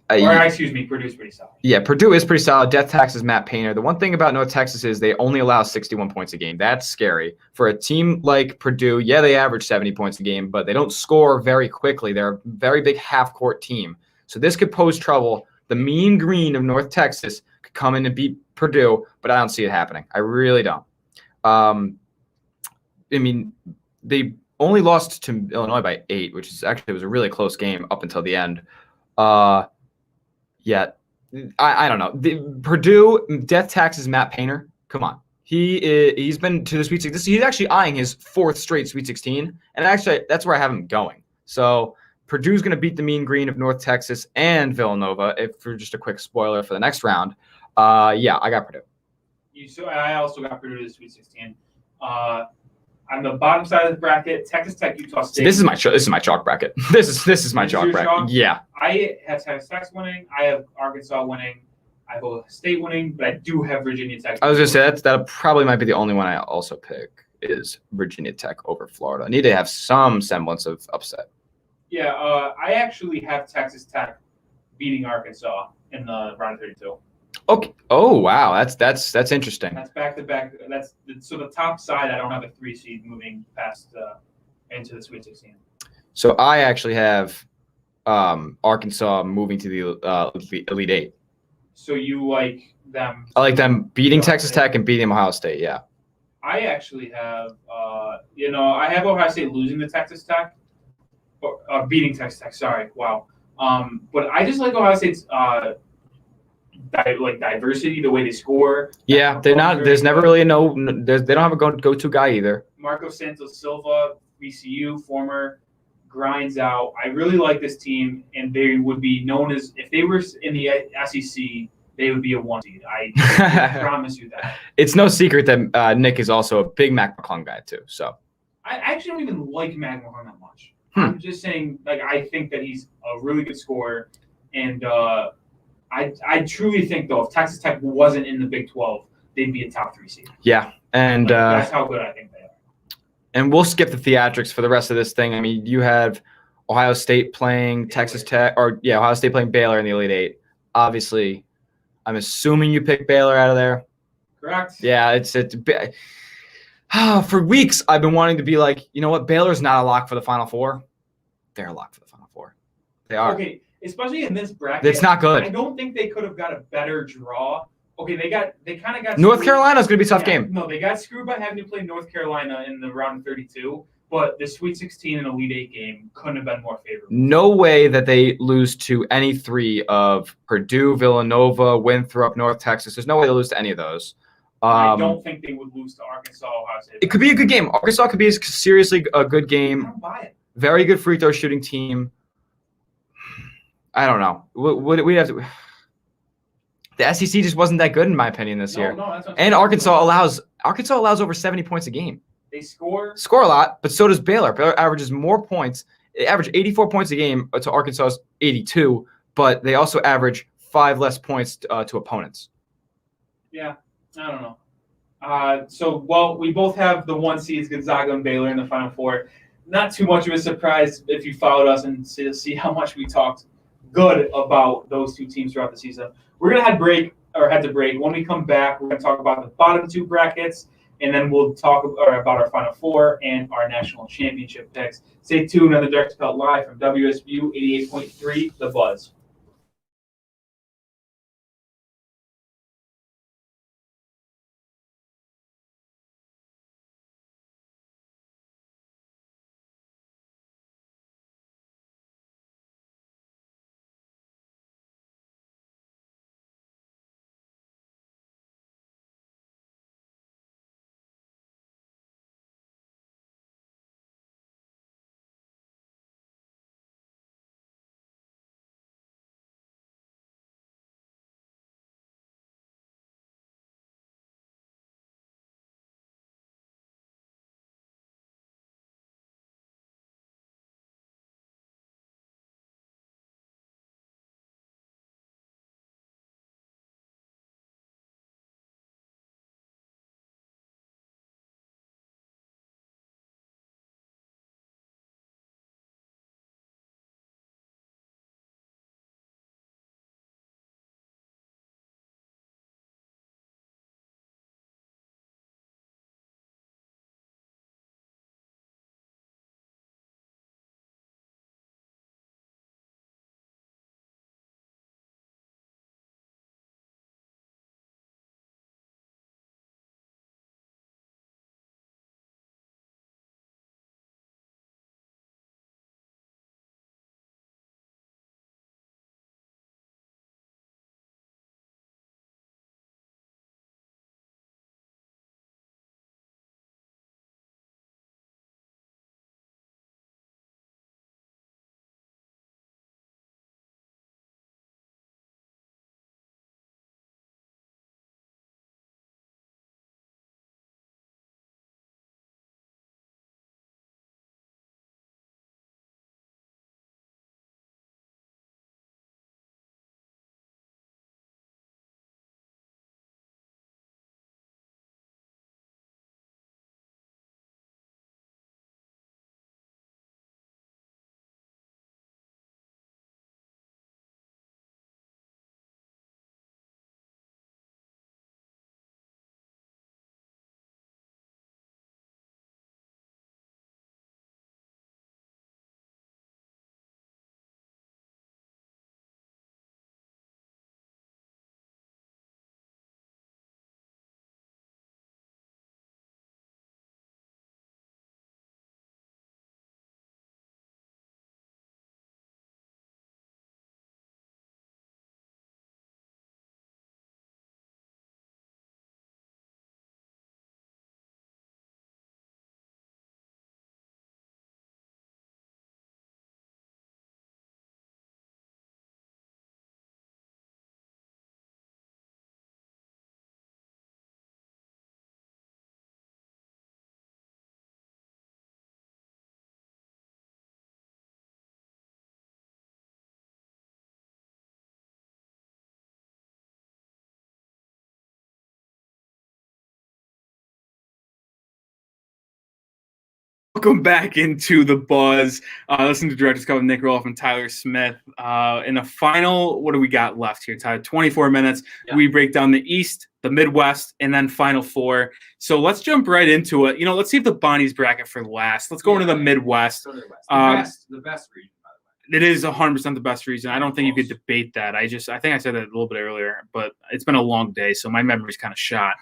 Purdue's pretty solid. Yeah, Purdue is pretty solid. Death Tax is Matt Painter. The one thing about North Texas is they only allow 61 points a game. That's scary. For a team like Purdue, yeah, they average 70 points a game, but they don't score very quickly. They're a very big half-court team. So this could pose trouble. The Mean Green of North Texas could come in and beat Purdue, but I don't see it happening. I really don't. They only lost to Illinois by 8, which is actually, it was a really close game up until the end. Yeah, I don't know. Purdue, Death Tax is Matt Painter. Come on. He's been to the Sweet 16. He's actually eyeing his 4th straight Sweet 16, and actually that's where I have him going. So Purdue's going to beat the Mean Green of North Texas and Villanova. For just a quick spoiler for the next round, yeah, I got Purdue. I also got Purdue to the Sweet 16. On the bottom side of the bracket, Texas Tech, Utah State. This is my chalk bracket. This is my chalk bracket. Chalk? Yeah. I have Texas Tech winning. I have Arkansas winning. I have Ohio State winning, but I do have Virginia Tech. I was going to say that probably might be the only one I also pick is Virginia Tech over Florida. I need to have some semblance of upset. Yeah, I actually have Texas Tech beating Arkansas in the round of 32. Okay. Oh wow, that's interesting. That's back to back. So the top side, I don't have a 3 seed moving past into the Sweet 16. So I actually have Arkansas moving to the Elite 8. So you like them? I like them beating Texas Tech and beating Ohio State. Yeah. I actually have, I have Ohio State losing to Texas Tech, or beating Texas Tech. Sorry, wow. But I just like Ohio State's diversity, the way they score. Yeah, they're not. There's never really they don't have a go-to guy either. Marco Santos Silva, VCU, former, grinds out. I really like this team, and they would be known as, if they were in the SEC, they would be a 1 seed. I promise you that. It's no secret that Nick is also a big Mac McClung guy too. So I actually don't even like Mac McClung that much. I'm just saying, I think that he's a really good scorer, and I truly think, though, if Texas Tech wasn't in the Big 12, they'd be a top 3 seed. Yeah, and that's how good I think they are. And we'll skip the theatrics for the rest of this thing. I mean, you have Ohio State playing Texas Tech, Ohio State playing Baylor in the Elite 8. obviously, I'm assuming you pick Baylor out of there. Correct. Yeah, for weeks I've been wanting to be like, you know what, Baylor's not a lock for the Final Four. They're a lock for the Final Four. They are. Okay, especially in this bracket. It's not good. I don't think they could have got a better draw. Okay, they kind of got North screwed. Carolina's going to be a tough game. No, they got screwed by having to play North Carolina in the round of 32, but the Sweet 16 and Elite 8 game couldn't have been more favorable. No way that they lose to any three of Purdue, Villanova, Winthrop, North Texas. There's no way they lose to any of those. I don't think they would lose to Arkansas. Ohio State. It could be a good game. Arkansas could be seriously a good game. I don't buy it. Very good free throw shooting team. I don't know. We have to. The SEC just wasn't that good in my opinion this year. No, that's and Arkansas allows over 70 points a game. They score a lot, but so does Baylor. Baylor averages more points. They average 84 points a game to Arkansas's 82, but they also average 5 less points to opponents. Yeah, I don't know. We both have the 1 seeds Gonzaga and Baylor in the Final Four. Not too much of a surprise if you followed us and see how much we talked good about those two teams throughout the season. We're gonna head to break. When we come back, we're gonna talk about the bottom 2 brackets, and then we'll talk about our Final Four and our national championship picks. Stay tuned on the Direct Cut Live from WSBU 88.3 The Buzz. Welcome back into the buzz. Listen to Director's Cut with Nic Rohloff and Tyler Smith. In the final, what do we got left here, Tyler? 24 minutes. Yeah. We break down the East, the Midwest, and then Final Four. So let's jump right into it. Let's see if the Bonnie's bracket for last. Let's go into the Midwest. The best region, by the way. It is 100% the best region. I don't think you could debate that. I think I said that a little bit earlier, but it's been a long day, so my memory's kind of shot.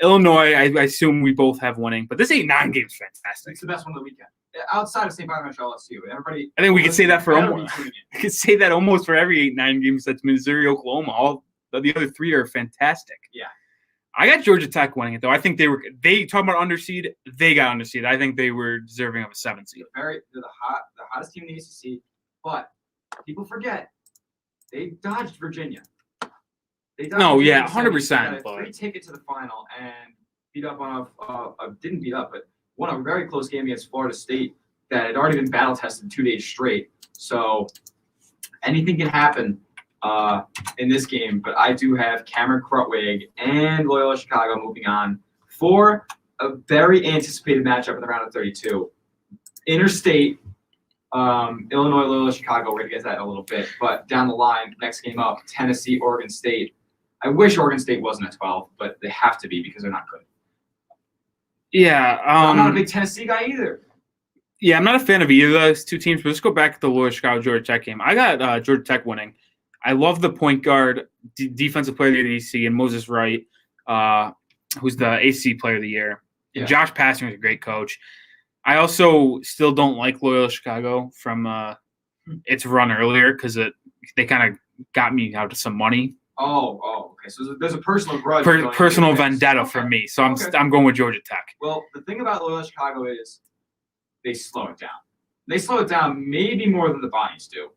Illinois, I assume we both have winning, but this 8-9 game is fantastic. It's the best one of the weekend. Outside of St. Bonaventure LSU, everybody. I think we could say that for almost. We could say that almost for every 8-9 games. That's Missouri, Oklahoma. All the other three are fantastic. Yeah. I got Georgia Tech winning it though. I think they talking about underseed. They got underseed. I think they were deserving of a 7 seed. They're the hottest team in the ACC, but people forget they dodged Virginia. No, yeah, 100%. But free ticket to the final and beat up on didn't beat up, but won a very close game against Florida State that had already been battle tested 2 days straight. So anything can happen in this game. But I do have Cameron Krutwig and Loyola Chicago moving on for a very anticipated matchup in the round of 32. Interstate, Illinois, Loyola Chicago. We're gonna get to that in a little bit, but down the line, next game up, Tennessee, Oregon State. I wish Oregon State wasn't at 12, but they have to be because they're not good. Yeah. I'm not a big Tennessee guy either. Yeah, I'm not a fan of either of those two teams, but let's go back to the Loyola Chicago Georgia Tech game. I got Georgia Tech winning. I love the point guard, defensive player of the ACC, and Moses Wright, who's the ACC player of the year. Yeah. Josh Pastner is a great coach. I also still don't like Loyola Chicago from its run earlier because they kind of got me out of some money. Oh, okay. So there's a personal grudge. Personal vendetta for me. So I'm going with Georgia Tech. Well, the thing about Loyola Chicago is they slow it down. They slow it down maybe more than the Bonnies do.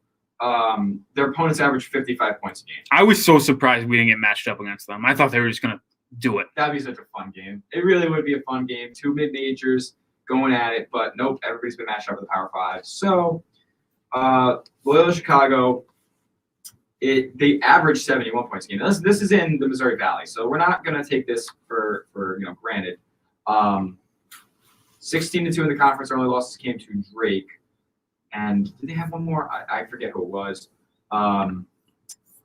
Their opponents average 55 points a game. I was so surprised we didn't get matched up against them. I thought they were just going to do it. That'd be such a fun game. It really would be a fun game. 2 mid-majors going at it, but nope, everybody's been matched up with the Power 5. So Loyola Chicago, they average 71 points a game. This is in the Missouri Valley, so we're not going to take this for granted. 16-2 in the conference. Their only losses came to Drake. And did they have one more? I forget who it was.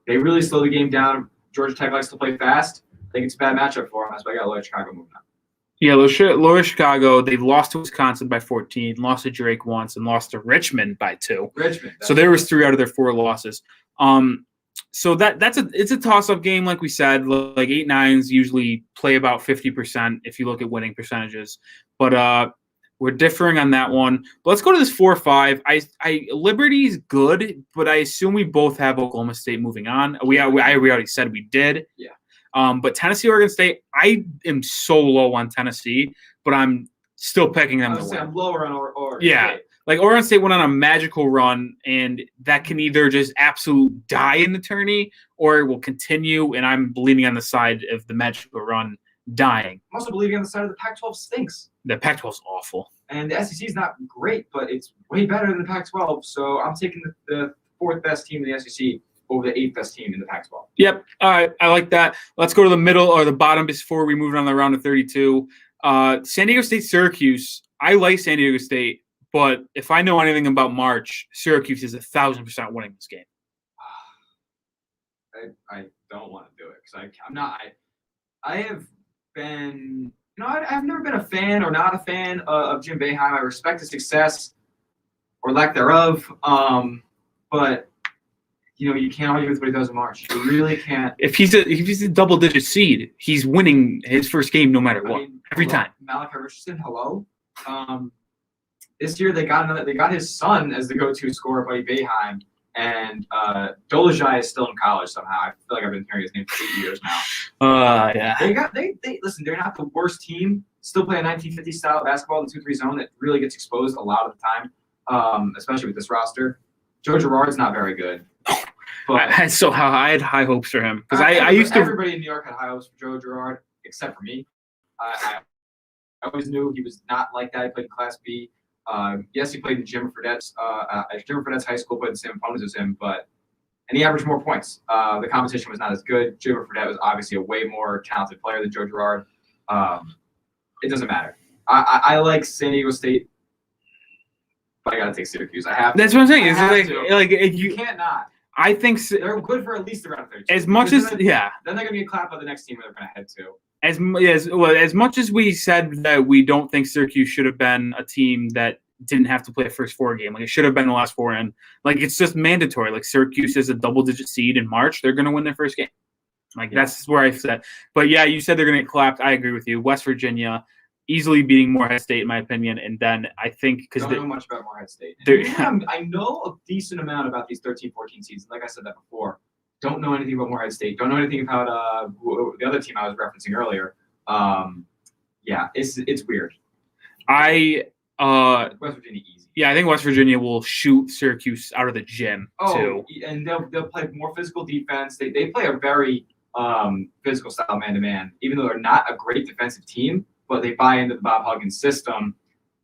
They really slow the game down. Georgia Tech likes to play fast. I think it's a bad matchup for them. That's why I got Loyola Chicago moving on. Yeah, Loyola Chicago, they've lost to Wisconsin by 14, lost to Drake once, and lost to Richmond by 2. So there was 3 out of their 4 losses. So it's a toss-up game, like we said. Like 8-9s usually play about 50% if you look at winning percentages. But we're differing on that one. But let's go to this 4-5. Liberty's good, but I assume we both have Oklahoma State moving on. We already said we did. Yeah. But Tennessee, Oregon State, I am so low on Tennessee, but I'm still picking them to win. I'm lower on Oregon Yeah. State. Like Oregon State went on a magical run, and that can either just absolute die in the tourney or it will continue, and I'm leaning on the side of the magical run dying. I'm also believing on the side of the Pac-12 stinks. The Pac-12 is awful. And the SEC is not great, but it's way better than the Pac-12, so I'm taking the 4th best team in the SEC over the 8th best team in the Pac-12. Yep. All right. I like that. Let's go to the middle or the bottom before we move on to the round of 32. San Diego State, Syracuse. I like San Diego State, but if I know anything about March, Syracuse is 1,000% winning this game. I don't want to do it because I'm not. I have been, I've never been a fan or not a fan of Jim Boeheim. I respect his success or lack thereof, but. You can't argue with what he does in March. You really can't. If he's a double-digit seed, he's winning his first game no matter what. Every time. Malachi Richardson, hello. This year they got his son as the go-to scorer, Buddy Boeheim, and Dolezaj is still in college somehow. I feel like I've been hearing his name for 8 years now. Yeah. They listen. They're not the worst team. Still play a 1950 style basketball in the 2-3 zone that really gets exposed a lot of the time, especially with this roster. Joe Girard's not very good. But I had high hopes for him because I used to. Everybody in New York had high hopes for Joe Girard except for me. I always knew he was not like that. He played in Class B. Yes, he played in Jim Fredette's high school, played the same opponents as him, and he averaged more points. The competition was not as good. Jim Fredette was obviously a way more talented player than Joe Girard. It doesn't matter. I like San Diego State, but I got to take Syracuse. I have to. That's what I'm saying. It's I have to. like You can't not. I think They're good for at least around 32. as much as Then yeah. they're going to get clapped by the next team where they're going to head to. As much as we said that we don't think Syracuse should have been a team that didn't have to play a first 4 game, like it should have been the last 4 in, like it's just mandatory. Like Syracuse is a double-digit seed in March, they're going to win their first game. Like that's where I said. But yeah, you said they're going to get clapped. I agree with you. West Virginia easily beating Morehead State in my opinion, and then I think because don't know much about Morehead State. I know a decent amount about these 13, 14 seasons. Like I said that before. Don't know anything about Morehead State. Don't know anything about the other team I was referencing earlier. Yeah, it's weird. West Virginia easy. Yeah, I think West Virginia will shoot Syracuse out of the gym too. And they'll play more physical defense. They play a very physical style man-to-man, even though they're not a great defensive team, but they buy into the Bob Huggins system,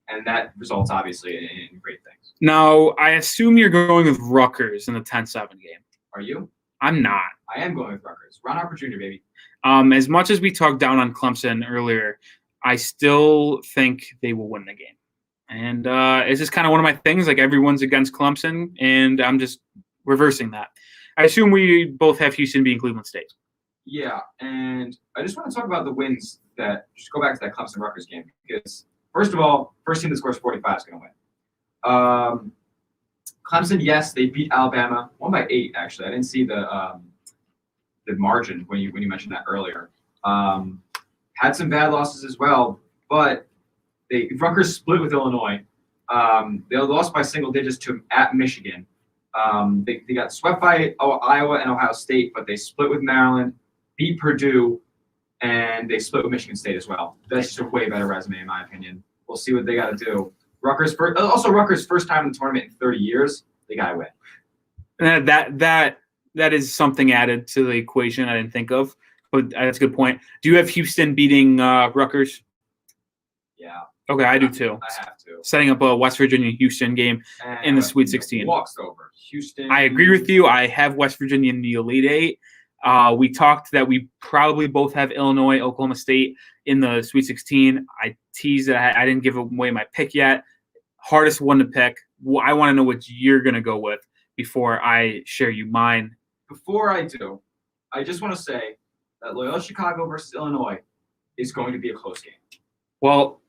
and that results obviously in great things. Now, I assume you're going with Rutgers in the 10-7 game. Are you? I'm not. I am going with Rutgers. Ron Harper Jr., baby. As much as we talked down on Clemson earlier, I still think they will win the game. And it's just kind of one of my things. Like everyone's against Clemson, and I'm just reversing that. I assume we both have Houston beating Cleveland State. Yeah, and I just want to talk about the wins that – just go back to that Clemson-Rutgers game because, first of all, first team that scores 45 is going to win. Clemson, yes, they beat Alabama. 1 by 8, actually. I didn't see the margin when you mentioned that earlier. Had some bad losses as well, but Rutgers split with Illinois. They lost by single digits at Michigan. They got swept by Iowa and Ohio State, but they split with Maryland, beat Purdue, and they split with Michigan State as well. That's just a way better resume, in my opinion. We'll see what they got to do. Rutgers' first time in the tournament in 30 years. They got to win. That is something added to the equation I didn't think of, but that's a good point. Do you have Houston beating Rutgers? Yeah. Okay, I do too. I have to. Setting up a West Virginia-Houston game in the Sweet 16. Walks over. Houston. I agree with you. I have West Virginia in the Elite Eight. We talked that we probably both have Illinois, Oklahoma State in the Sweet 16. I teased that I didn't give away my pick yet. Hardest one to pick. I want to know what you're going to go with before I share you mine. Before I do, I just want to say that Loyola Chicago versus Illinois is going to be a close game. Well,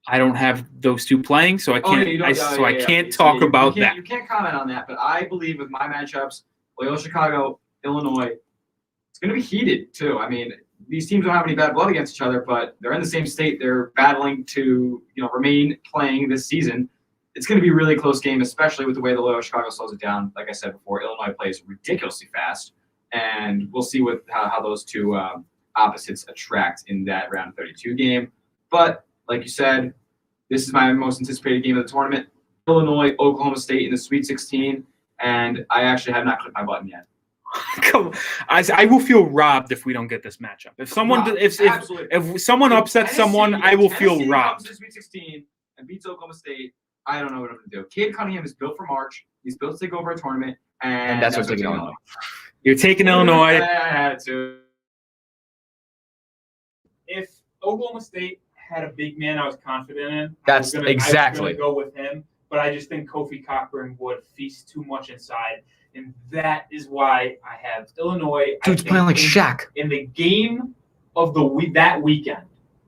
I don't have those two playing, so I can't. I can't talk about that. You can't comment on that, but I believe with my matchups, Loyola Chicago, Illinois, it's going to be heated too. I mean, these teams don't have any bad blood against each other, but they're in the same state. They're battling to remain playing this season. It's going to be a really close game, especially with the way the Loyola Chicago slows it down. Like I said before, Illinois plays ridiculously fast, and we'll see how those two opposites attract in that round 32 game. But like you said, this is my most anticipated game of the tournament. Illinois, Oklahoma State in the Sweet 16, and I actually have not clicked my button yet. I will feel robbed if we don't get this matchup. If someone upsets someone, I will feel robbed. Comes to Sweet 16 and beats Oklahoma State. I don't know what I'm going to do. Cade Cunningham is built for March. He's built to take over a tournament, and that's what's taking Illinois. You're taking Illinois. I had to. If Oklahoma State had a big man I was confident in, that's I was gonna go with him. But I just think Kofi Cockburn would feast too much inside, and that is why I have Illinois. Dude's playing like Shaq. In the game of that weekend,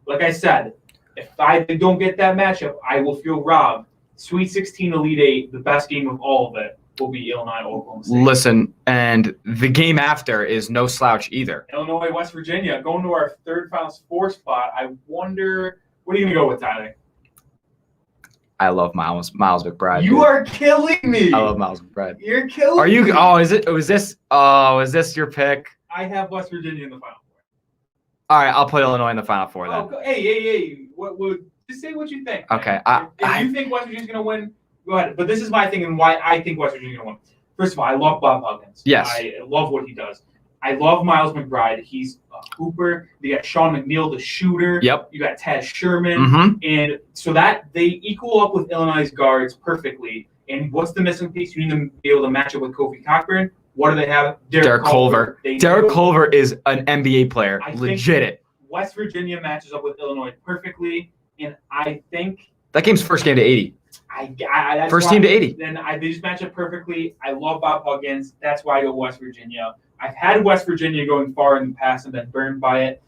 like I said, if I don't get that matchup, I will feel robbed. Sweet 16 Elite 8, the best game of all of it will be Illinois, Oklahoma State. Listen, and the game after is no slouch either. Illinois, West Virginia, going to our third Final Four spot. I wonder, what are you going to go with, Tyler? I love Miles McBride. You are killing me. I love Miles McBride. You're killing me. Are you? Oh, is this your pick? I have West Virginia in the Final Four. All right, I'll put Illinois in the Final Four then. Hey! What? Just say what you think. Okay. If you think West Virginia's going to win, go ahead. But this is my thing and why I think West Virginia's going to win. First of all, I love Bob Huggins. Yes. I love what he does. I love Miles McBride. He's a hooper. You got Sean McNeil, the shooter. Yep. You got Taz Sherman. Mm-hmm. And so that they equal up with Illinois' guards perfectly. And what's the missing piece? You need to be able to match up with Kofi Cockburn. What do they have? Derek Culver. Derek Culver is an NBA player. Legit. West Virginia matches up with Illinois perfectly. And I think that game's first game to 80. that's First why, team to 80. Then they just match up perfectly. I love Bob Huggins. That's why I go West Virginia. I've had West Virginia going far in the past and been burned by it,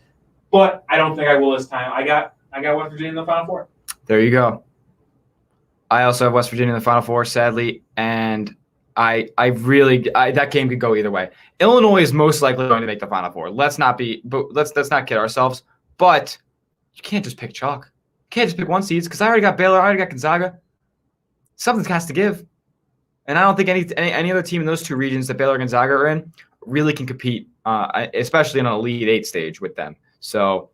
but I don't think I will this time. I got West Virginia in the Final Four. There you go. I also have West Virginia in the Final Four, sadly, and that game could go either way. Illinois is most likely going to make the Final Four. Let's not kid ourselves. But you can't just pick chalk. You can't just pick one seeds because I already got Baylor, I already got Gonzaga. Something has to give, and I don't think any other team in those two regions that Baylor and Gonzaga are in really can compete, especially in an Elite Eight stage with them. So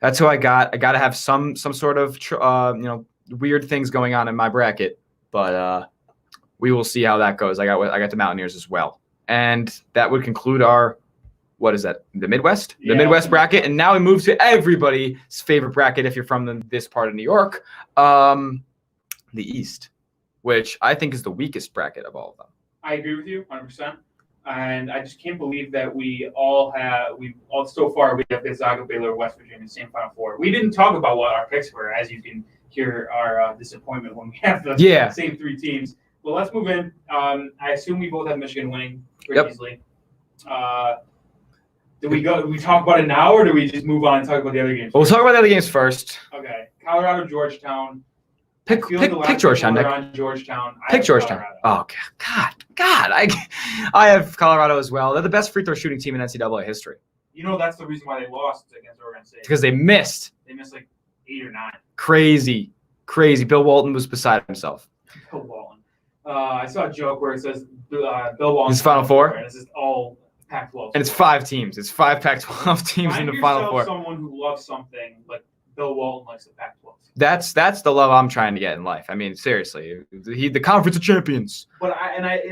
that's who I got. I got to have some sort of weird things going on in my bracket, but we will see how that goes. I got the Mountaineers as well, and that would conclude our what is that? The Midwest, the Midwest bracket, and now we move to everybody's favorite bracket if you're from this part of New York, the East, which I think is the weakest bracket of all of them. I agree with you 100%. And I just can't believe that we have Gonzaga, Baylor, West Virginia, the same Final Four. We didn't talk about what our picks were, as you can hear our disappointment when we have the same three teams. Well, let's move in. I assume we both have Michigan winning pretty easily. Do we talk about it now, or do we just move on and talk about the other games? Well, we'll talk about the other games first. Okay. Colorado, Georgetown. Pick Georgetown, Nick. Georgetown. Pick Georgetown. Oh, God. I have Colorado as well. They're the best free throw shooting team in NCAA history. That's the reason why they lost against Oregon State. Because they missed. They missed like 8 or 9. Crazy. Bill Walton was beside himself. Bill Walton. I saw a joke where it says Bill Walton. His Final Four? And it's just all Pac-12. And it's 5 teams. It's 5 Pac-12 teams in the Final Four. Someone who loves something like Bill Walton likes the Pac-12. That's the love I'm trying to get in life. I mean, seriously, the Conference of Champions. But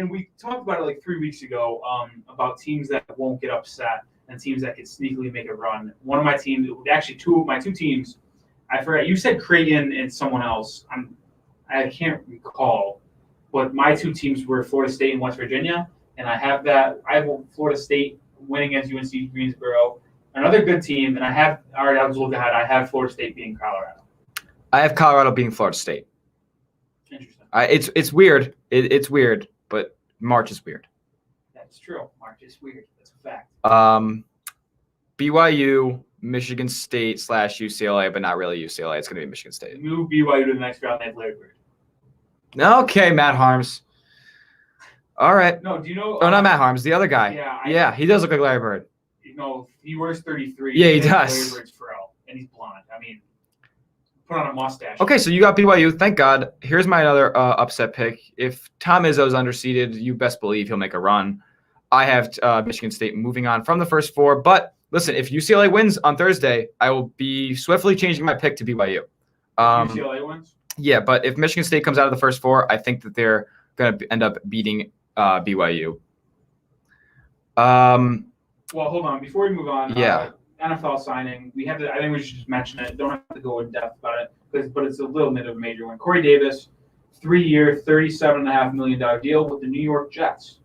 we talked about it like 3 weeks ago about teams that won't get upset and teams that could sneakily make a run. One of my teams, actually my two teams, I forgot. You said Creighton and someone else. I can't recall, but my two teams were Florida State and West Virginia, and I have Florida State winning against UNC Greensboro. Another good team, and I was looking ahead. I have Florida State beating Colorado. I have Colorado beating Florida State. Interesting. It's weird. It's weird, but March is weird. That's true. March is weird. That's a fact. BYU, Michigan State / UCLA, but not really UCLA. It's going to be Michigan State. Move BYU to the next round. They have Larry Bird. Okay, Matt Harms. All right. No, do you know? Oh, not Matt Harms. The other guy. Yeah, he does look like Larry Bird. He wears 33. Yeah, he does. Larry Bird's frail, and he's blonde. I mean, put on a mustache. Okay, so you got BYU. Thank God. Here's my other upset pick. If Tom Izzo's underseeded, you best believe he'll make a run. I have Michigan State moving on from the first 4. But listen, if UCLA wins on Thursday, I will be swiftly changing my pick to BYU. UCLA wins? Yeah, but if Michigan State comes out of the first 4, I think that they're going to end up beating BYU. Well, hold on. Before we move on, NFL signing, I think we should just mention it. Don't have to go in depth about it, but it's a little bit of a major one. Corey Davis, 3-year, $37.5 million deal with the New York Jets.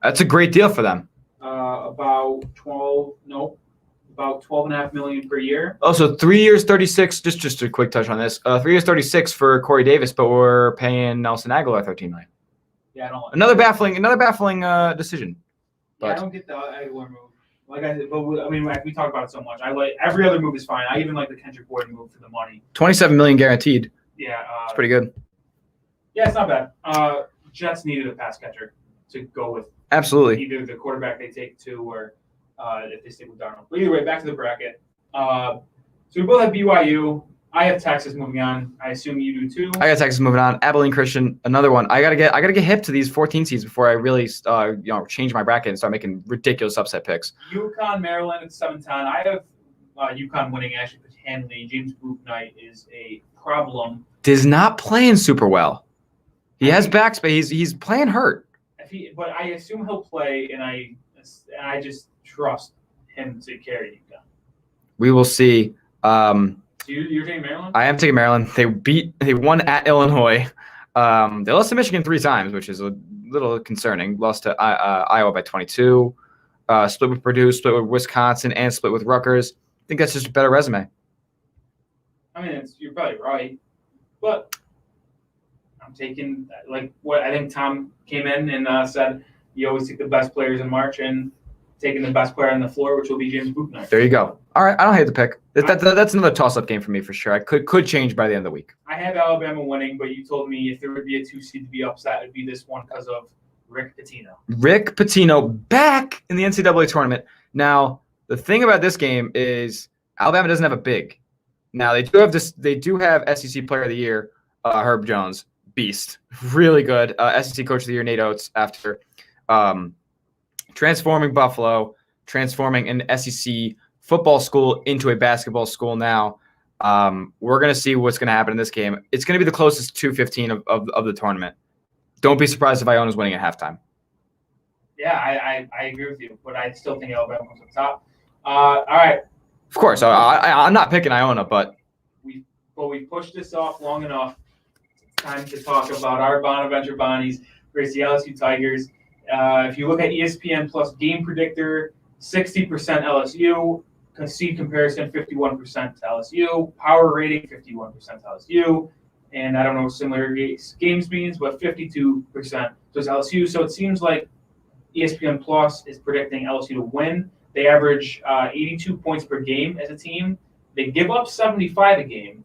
That's a great deal for them. About $12.5 million per year. Oh, so 3 years, 36. Just a quick touch on this. 3 years, 36 for Corey Davis, but we're paying Nelson Aguilar $13 million. Yeah, I don't. Another baffling decision. Yeah, I don't get the Aguilar move. Like I said, but we talk about it so much. I like every other move is fine. I even like the Kendrick Boyd move for the money. $27 million guaranteed. Yeah, it's pretty good. Yeah, it's not bad. Jets needed a pass catcher to go with. Absolutely. Either the quarterback they take to, or if they stick with Darnold. But either way, back to the bracket. So we both have BYU. I have Texas moving on. I assume you do too. I got Texas moving on. Abilene Christian, another one. I gotta get hip to these 14 seeds before I really change my bracket and start making ridiculous upset picks. UConn, Maryland at 7-10. I have UConn winning actually pretty handily. James Bouknight is a problem. Is not playing super well. He has backs, but he's playing hurt. But I assume he'll play, and I just trust him to carry UConn. We will see. So you're taking Maryland? I am taking Maryland. They won at Illinois. They lost to Michigan 3 times, which is a little concerning. Lost to Iowa by 22. Split with Purdue, split with Wisconsin, and split with Rutgers. I think that's just a better resume. I mean, you're probably right, but I'm taking like what I think Tom came in and said. You always take the best players in March, and taking the best player on the floor, which will be James Buchner. There you go. All right, I don't hate the pick. That's another toss-up game for me for sure. I could change by the end of the week. I have Alabama winning, but you told me if there would be a 2 seed to be upset, it'd be this one because of Rick Pitino. Rick Pitino back in the NCAA tournament. Now, the thing about this game is Alabama doesn't have a big. Now they do have this. They do have SEC Player of the Year, Herb Jones, beast, really good. SEC Coach of the Year, Nate Oates, after transforming Buffalo, transforming an SEC football school into a basketball school now. We're going to see what's going to happen in this game. It's going to be the closest 2-15 of the tournament. Don't be surprised if Iona's winning at halftime. Yeah, I agree with you, but I still think Alabama was on top. All right. Of course, I'm not picking Iona, but we pushed this off long enough. It's time to talk about our Bonaventure Bonnies versus the LSU Tigers. If you look at ESPN Plus Game Predictor, 60% LSU, concede comparison 51% to LSU, power rating 51% to LSU, and I don't know what similar games means, but 52% to LSU. So it seems like ESPN Plus is predicting LSU to win. They average 82 points per game as a team. They give up 75 a game,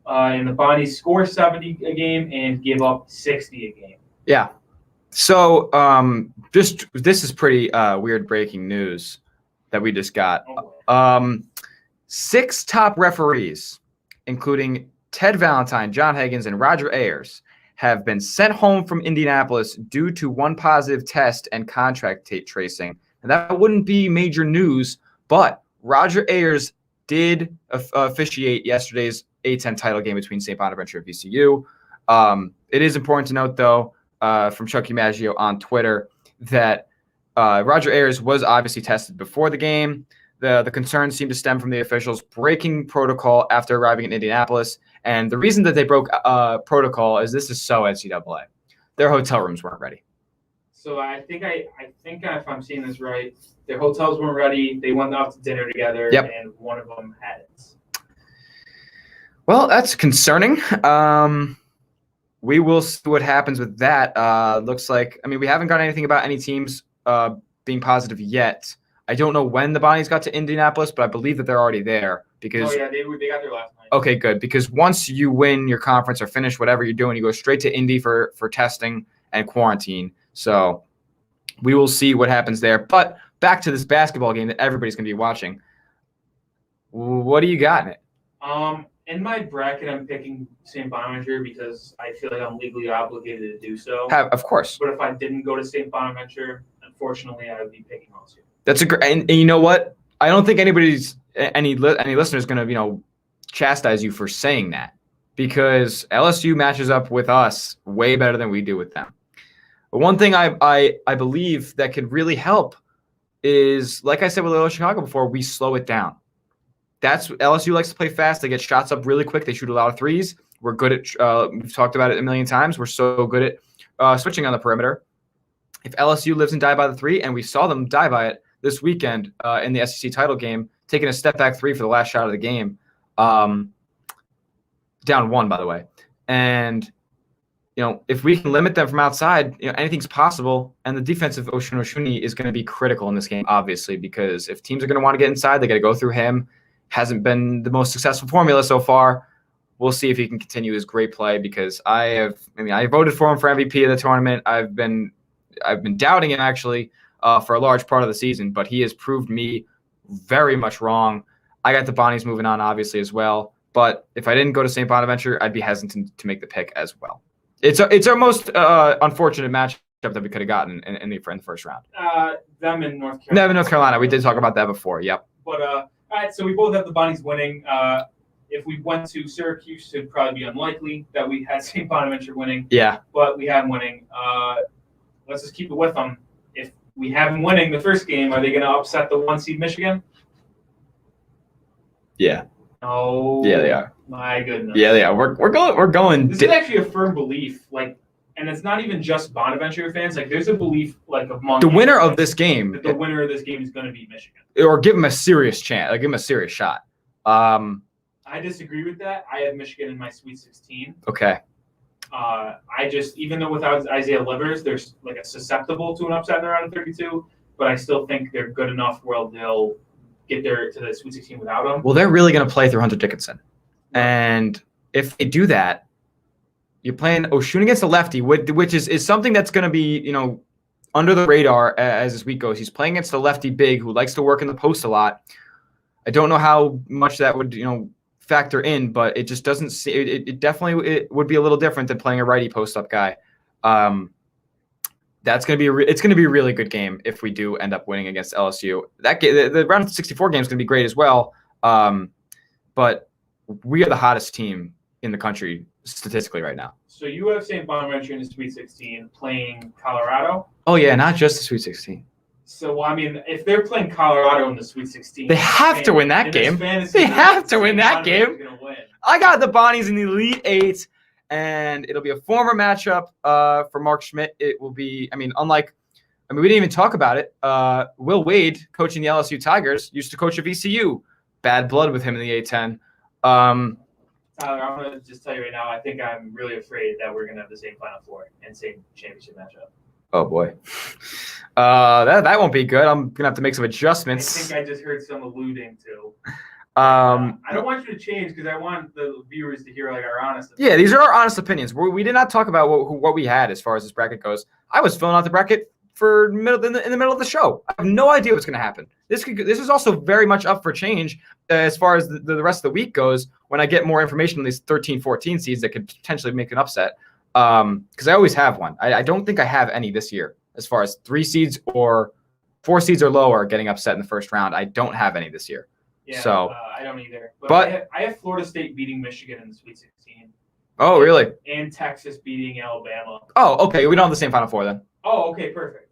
and the Bonnies score 70 a game and give up 60 a game. Yeah. So this is pretty weird breaking news that we just got. 6 top referees, including Ted Valentine, John Higgins, and Roger Ayers, have been sent home from Indianapolis due to one positive test and contract tape tracing. And that wouldn't be major news, but Roger Ayers did officiate yesterday's A-10 title game between St. Bonaventure and VCU. It is important to note, though, from Chucky Maggio on Twitter, that Roger Ayers was obviously tested before the game. The concerns seem to stem from the officials breaking protocol after arriving in Indianapolis. And the reason that they broke protocol is this is so NCAA. Their hotel rooms weren't ready. So I think if I'm seeing this right, their hotels weren't ready. They went out to dinner together, and one of them had it. Well, that's concerning. We will see what happens with that. Looks like, we haven't got anything about any teams being positive yet. I don't know when the Bonnies got to Indianapolis, but I believe that they're already there. Because, they got there last night. Okay, good. Because once you win your conference or finish whatever you're doing, you go straight to Indy for testing and quarantine. So we will see what happens there. But back to this basketball game that everybody's going to be watching. What do you got in it? In my bracket, I'm picking St. Bonaventure because I feel like I'm legally obligated to do so. Of course. But if I didn't go to St. Bonaventure, unfortunately, I would be picking LSU. That's a great, and you know what? I don't think any listener is going to chastise you for saying that, because LSU matches up with us way better than we do with them. But one thing I believe that could really help is, like I said with Little Chicago before, we slow it down. That's LSU likes to play fast. They get shots up really quick. They shoot a lot of threes. We're good at we've talked about it a million times. We're so good at switching on the perimeter. If LSU lives and die by the three, and we saw them die by it this weekend in the SEC title game, taking a step back three for the last shot of the game, down 1, by the way. And if we can limit them from outside, anything's possible. And the defensive Oshuni is going to be critical in this game, obviously, because if teams are going to want to get inside, they got to go through him. Hasn't been the most successful formula so far. We'll see if he can continue his great play, because I voted for him for MVP of the tournament. I've been doubting him actually for a large part of the season, but he has proved me very much wrong. I got the Bonnies moving on, obviously, as well. But if I didn't go to St. Bonaventure, I'd be hesitant to make the pick as well. It's our most unfortunate matchup that we could have gotten in the first round. Them in North Carolina. Them in North Carolina. We did talk about that before. Yep. But all right, so we both have the Bonnies winning. If we went to Syracuse, it'd probably be unlikely that we had St. Bonaventure winning. Yeah. But we have them winning. Let's just keep it with them. If we have them winning the first game, are they going to upset the 1 seed Michigan? Yeah. No. Yeah, they are. My goodness. Yeah, they are. We're going. This is actually a firm belief, and it's not even just Bonaventure fans. There's a belief, among the winner of this game. That the winner of this game is going to beat Michigan, or give them a serious chance. Give them a serious shot. I I disagree with that. I have Michigan in my Sweet 16. Okay. Even though without Isaiah Livers, they're like a susceptible to an upset in the round of 32, but I still think they're good enough where they'll get there to the Sweet 16 without him. Well, they're really going to play through Hunter Dickinson. And if they do that, you're playing Oshun against a lefty, which is something that's going to be, under the radar as this week goes. He's playing against a lefty big who likes to work in the post a lot. I don't know how much that would, factor in, but it just doesn't see it definitely it would be a little different than playing a righty post-up guy. That's going to be it's going to be a really good game if we do end up winning against LSU. That the round of 64 game is going to be great as well. But we are the hottest team in the country statistically right now. So you have St. Bonaventure in the Sweet 16 playing Colorado? Oh yeah, not just the Sweet 16. So if they're playing Colorado in the Sweet 16, they have to win that game. They have to win that game. I got the Bonnies in the Elite Eight, and it'll be a former matchup for Mark Schmidt. It will be, we didn't even talk about it. Will Wade, coaching the LSU Tigers, used to coach at VCU. Bad blood with him in the A-10. Tyler, I'm going to just tell you right now, I think I'm really afraid that we're going to have the same Final Four and same championship matchup. Oh, boy. That won't be good. I'm going to have to make some adjustments. I think I just heard some alluding to. I don't want you to change because I want the viewers to hear our honest opinions. Yeah, these are our honest opinions. We did not talk about what we had as far as this bracket goes. I was filling out the bracket for in the middle of the show. I have no idea what's going to happen. This is also very much up for change as far as the rest of the week goes when I get more information on these 13, 14 seeds that could potentially make an upset. Because I always have one. I don't think I have any this year as far as 3 seeds or 4 seeds or lower getting upset in the first round. I don't have any this year. Yeah, so I don't either. But I have Florida State beating Michigan in the Sweet 16. Oh, really? And Texas beating Alabama. Oh, okay. We don't have the same Final Four then. Oh, okay, perfect.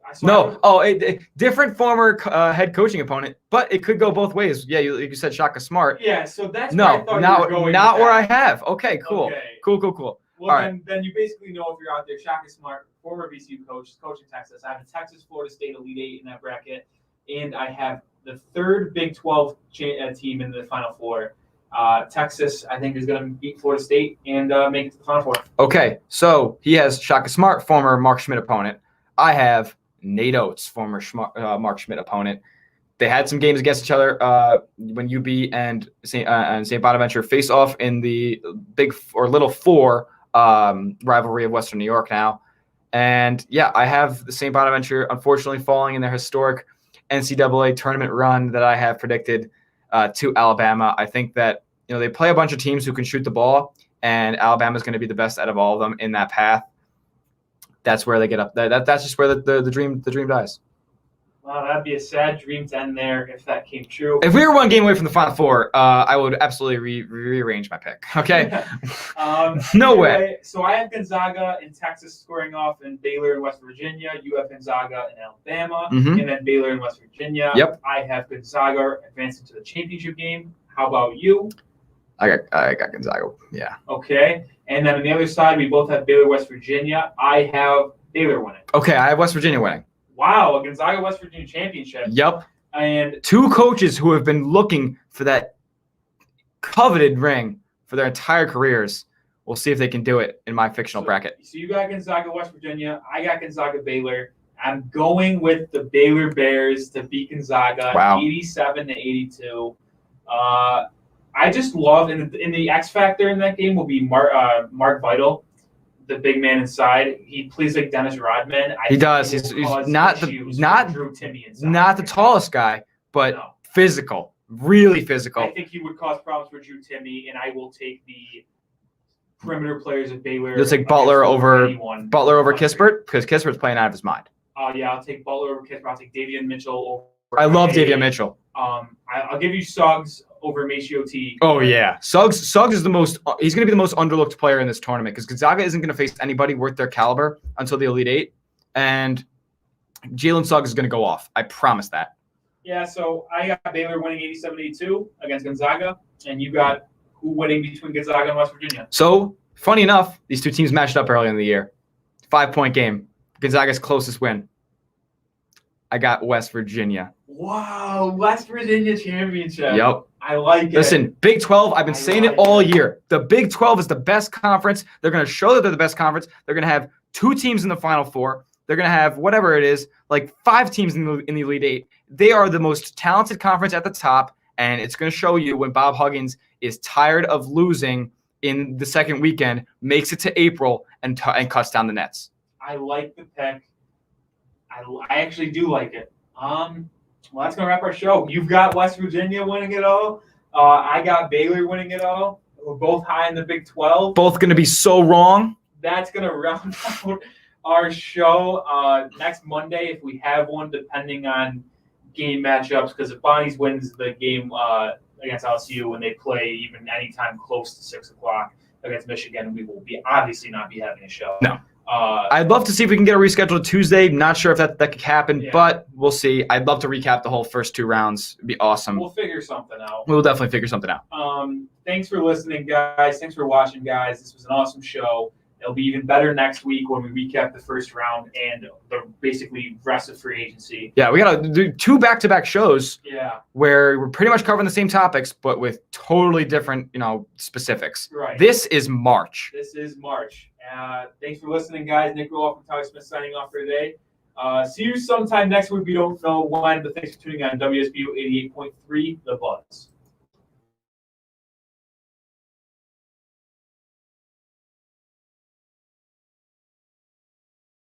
Different former head coaching opponent, but it could go both ways. Yeah, you said Shaka Smart. Yeah, so that's no, where I thought you were going not with where that. I have. Okay, cool. Okay. Cool. Well, then you basically know if you're out there, Shaka Smart, former VCU coach, coaching Texas. I have the Texas, Florida State Elite Eight in that bracket, and I have the third Big 12 team in the Final Four. Texas, I think, is going to beat Florida State and make it to the Final Four. Okay, so he has Shaka Smart, former Mark Schmidt opponent. I have Nate Oates, former Mark Schmidt opponent. They had some games against each other when UB and St. Bonaventure face off in the Big or Little Four rivalry of Western New York now. And yeah, I have the St. Bonaventure unfortunately falling in their historic NCAA tournament run that I have predicted to Alabama. I think that they play a bunch of teams who can shoot the ball, and Alabama's going to be the best out of all of them in that path. That's where they get up. That's just where the dream dies. Well, that'd be a sad dream to end there if that came true. If we were one game away from the Final Four, I would absolutely rearrange my pick. Okay? No way. So I have Gonzaga in Texas squaring off, and Baylor in West Virginia. You have Gonzaga in Alabama, and then Baylor in West Virginia. Yep. I have Gonzaga advancing to the championship game. How about you? I got Gonzaga. Yeah. Okay. And then on the other side, we both have Baylor, West Virginia. I have Baylor winning. Okay, I have West Virginia winning. Wow, a Gonzaga West Virginia championship. Yep. And 2 coaches who have been looking for that coveted ring for their entire careers. We'll see if they can do it in my fictional bracket. So you got Gonzaga West Virginia. I got Gonzaga Baylor. I'm going with the Baylor Bears to beat Gonzaga 87-82. I just love in the X factor in that game will be Mark Vital, the big man inside. He plays like Dennis Rodman. He does. He's not the tallest guy, but physical, really physical. I think he would cause problems for Drew Timme, and I will take the perimeter players at Baylor. You'll take Butler over Kispert because Kispert's playing out of his mind. Yeah, I'll take Butler over Kispert. I'll take Davion Mitchell over. I love Davion Mitchell. I'll give you Suggs over Maceo T. Oh yeah, Suggs is the most. He's going to be the most underlooked player in this tournament because Gonzaga isn't going to face anybody worth their caliber until the Elite Eight, and Jalen Suggs is going to go off. I promise that. Yeah, so I got Baylor winning 87-82 against Gonzaga, and you got who winning between Gonzaga and West Virginia. So funny enough, these 2 teams matched up early in the year. 5-point game. Gonzaga's closest win. I got West Virginia. Wow, West Virginia championship. Yep. I like it. Listen, Big 12, I've been saying it all year. The Big 12 is the best conference. They're going to show that they're the best conference. They're going to have 2 teams in the Final Four. They're going to have whatever it is, like 5 teams in the Elite Eight. They are the most talented conference at the top, and it's going to show you when Bob Huggins is tired of losing in the second weekend, makes it to April, and cuts down the nets. I like the pick. I actually do like it. Well, that's going to wrap our show. You've got West Virginia winning it all. I got Baylor winning it all. We're both high in the Big 12. Both going to be so wrong. That's going to round out our show next Monday, if we have one, depending on game matchups. Because if Bonnie's wins the game against LSU when they play even anytime close to 6 o'clock against Michigan, we will obviously not be having a show. No. I'd love to see if we can get a rescheduled Tuesday. Not sure if that could happen, but we'll see. I'd love to recap the whole first 2 rounds. It'd be awesome. We'll figure something out. We'll definitely figure something out. Thanks for listening, guys. Thanks for watching, guys. This was an awesome show. It'll be even better next week when we recap the first round and the basically rest of free agency. Yeah, we got to do 2 back-to-back shows where we're pretty much covering the same topics, but with totally different, specifics. Right. This is March. Thanks for listening, guys. Nic Rohloff from Tyler Smith signing off for today. See you sometime next week. We don't know when, but thanks for tuning in on WSBU 88.3 The Buzz.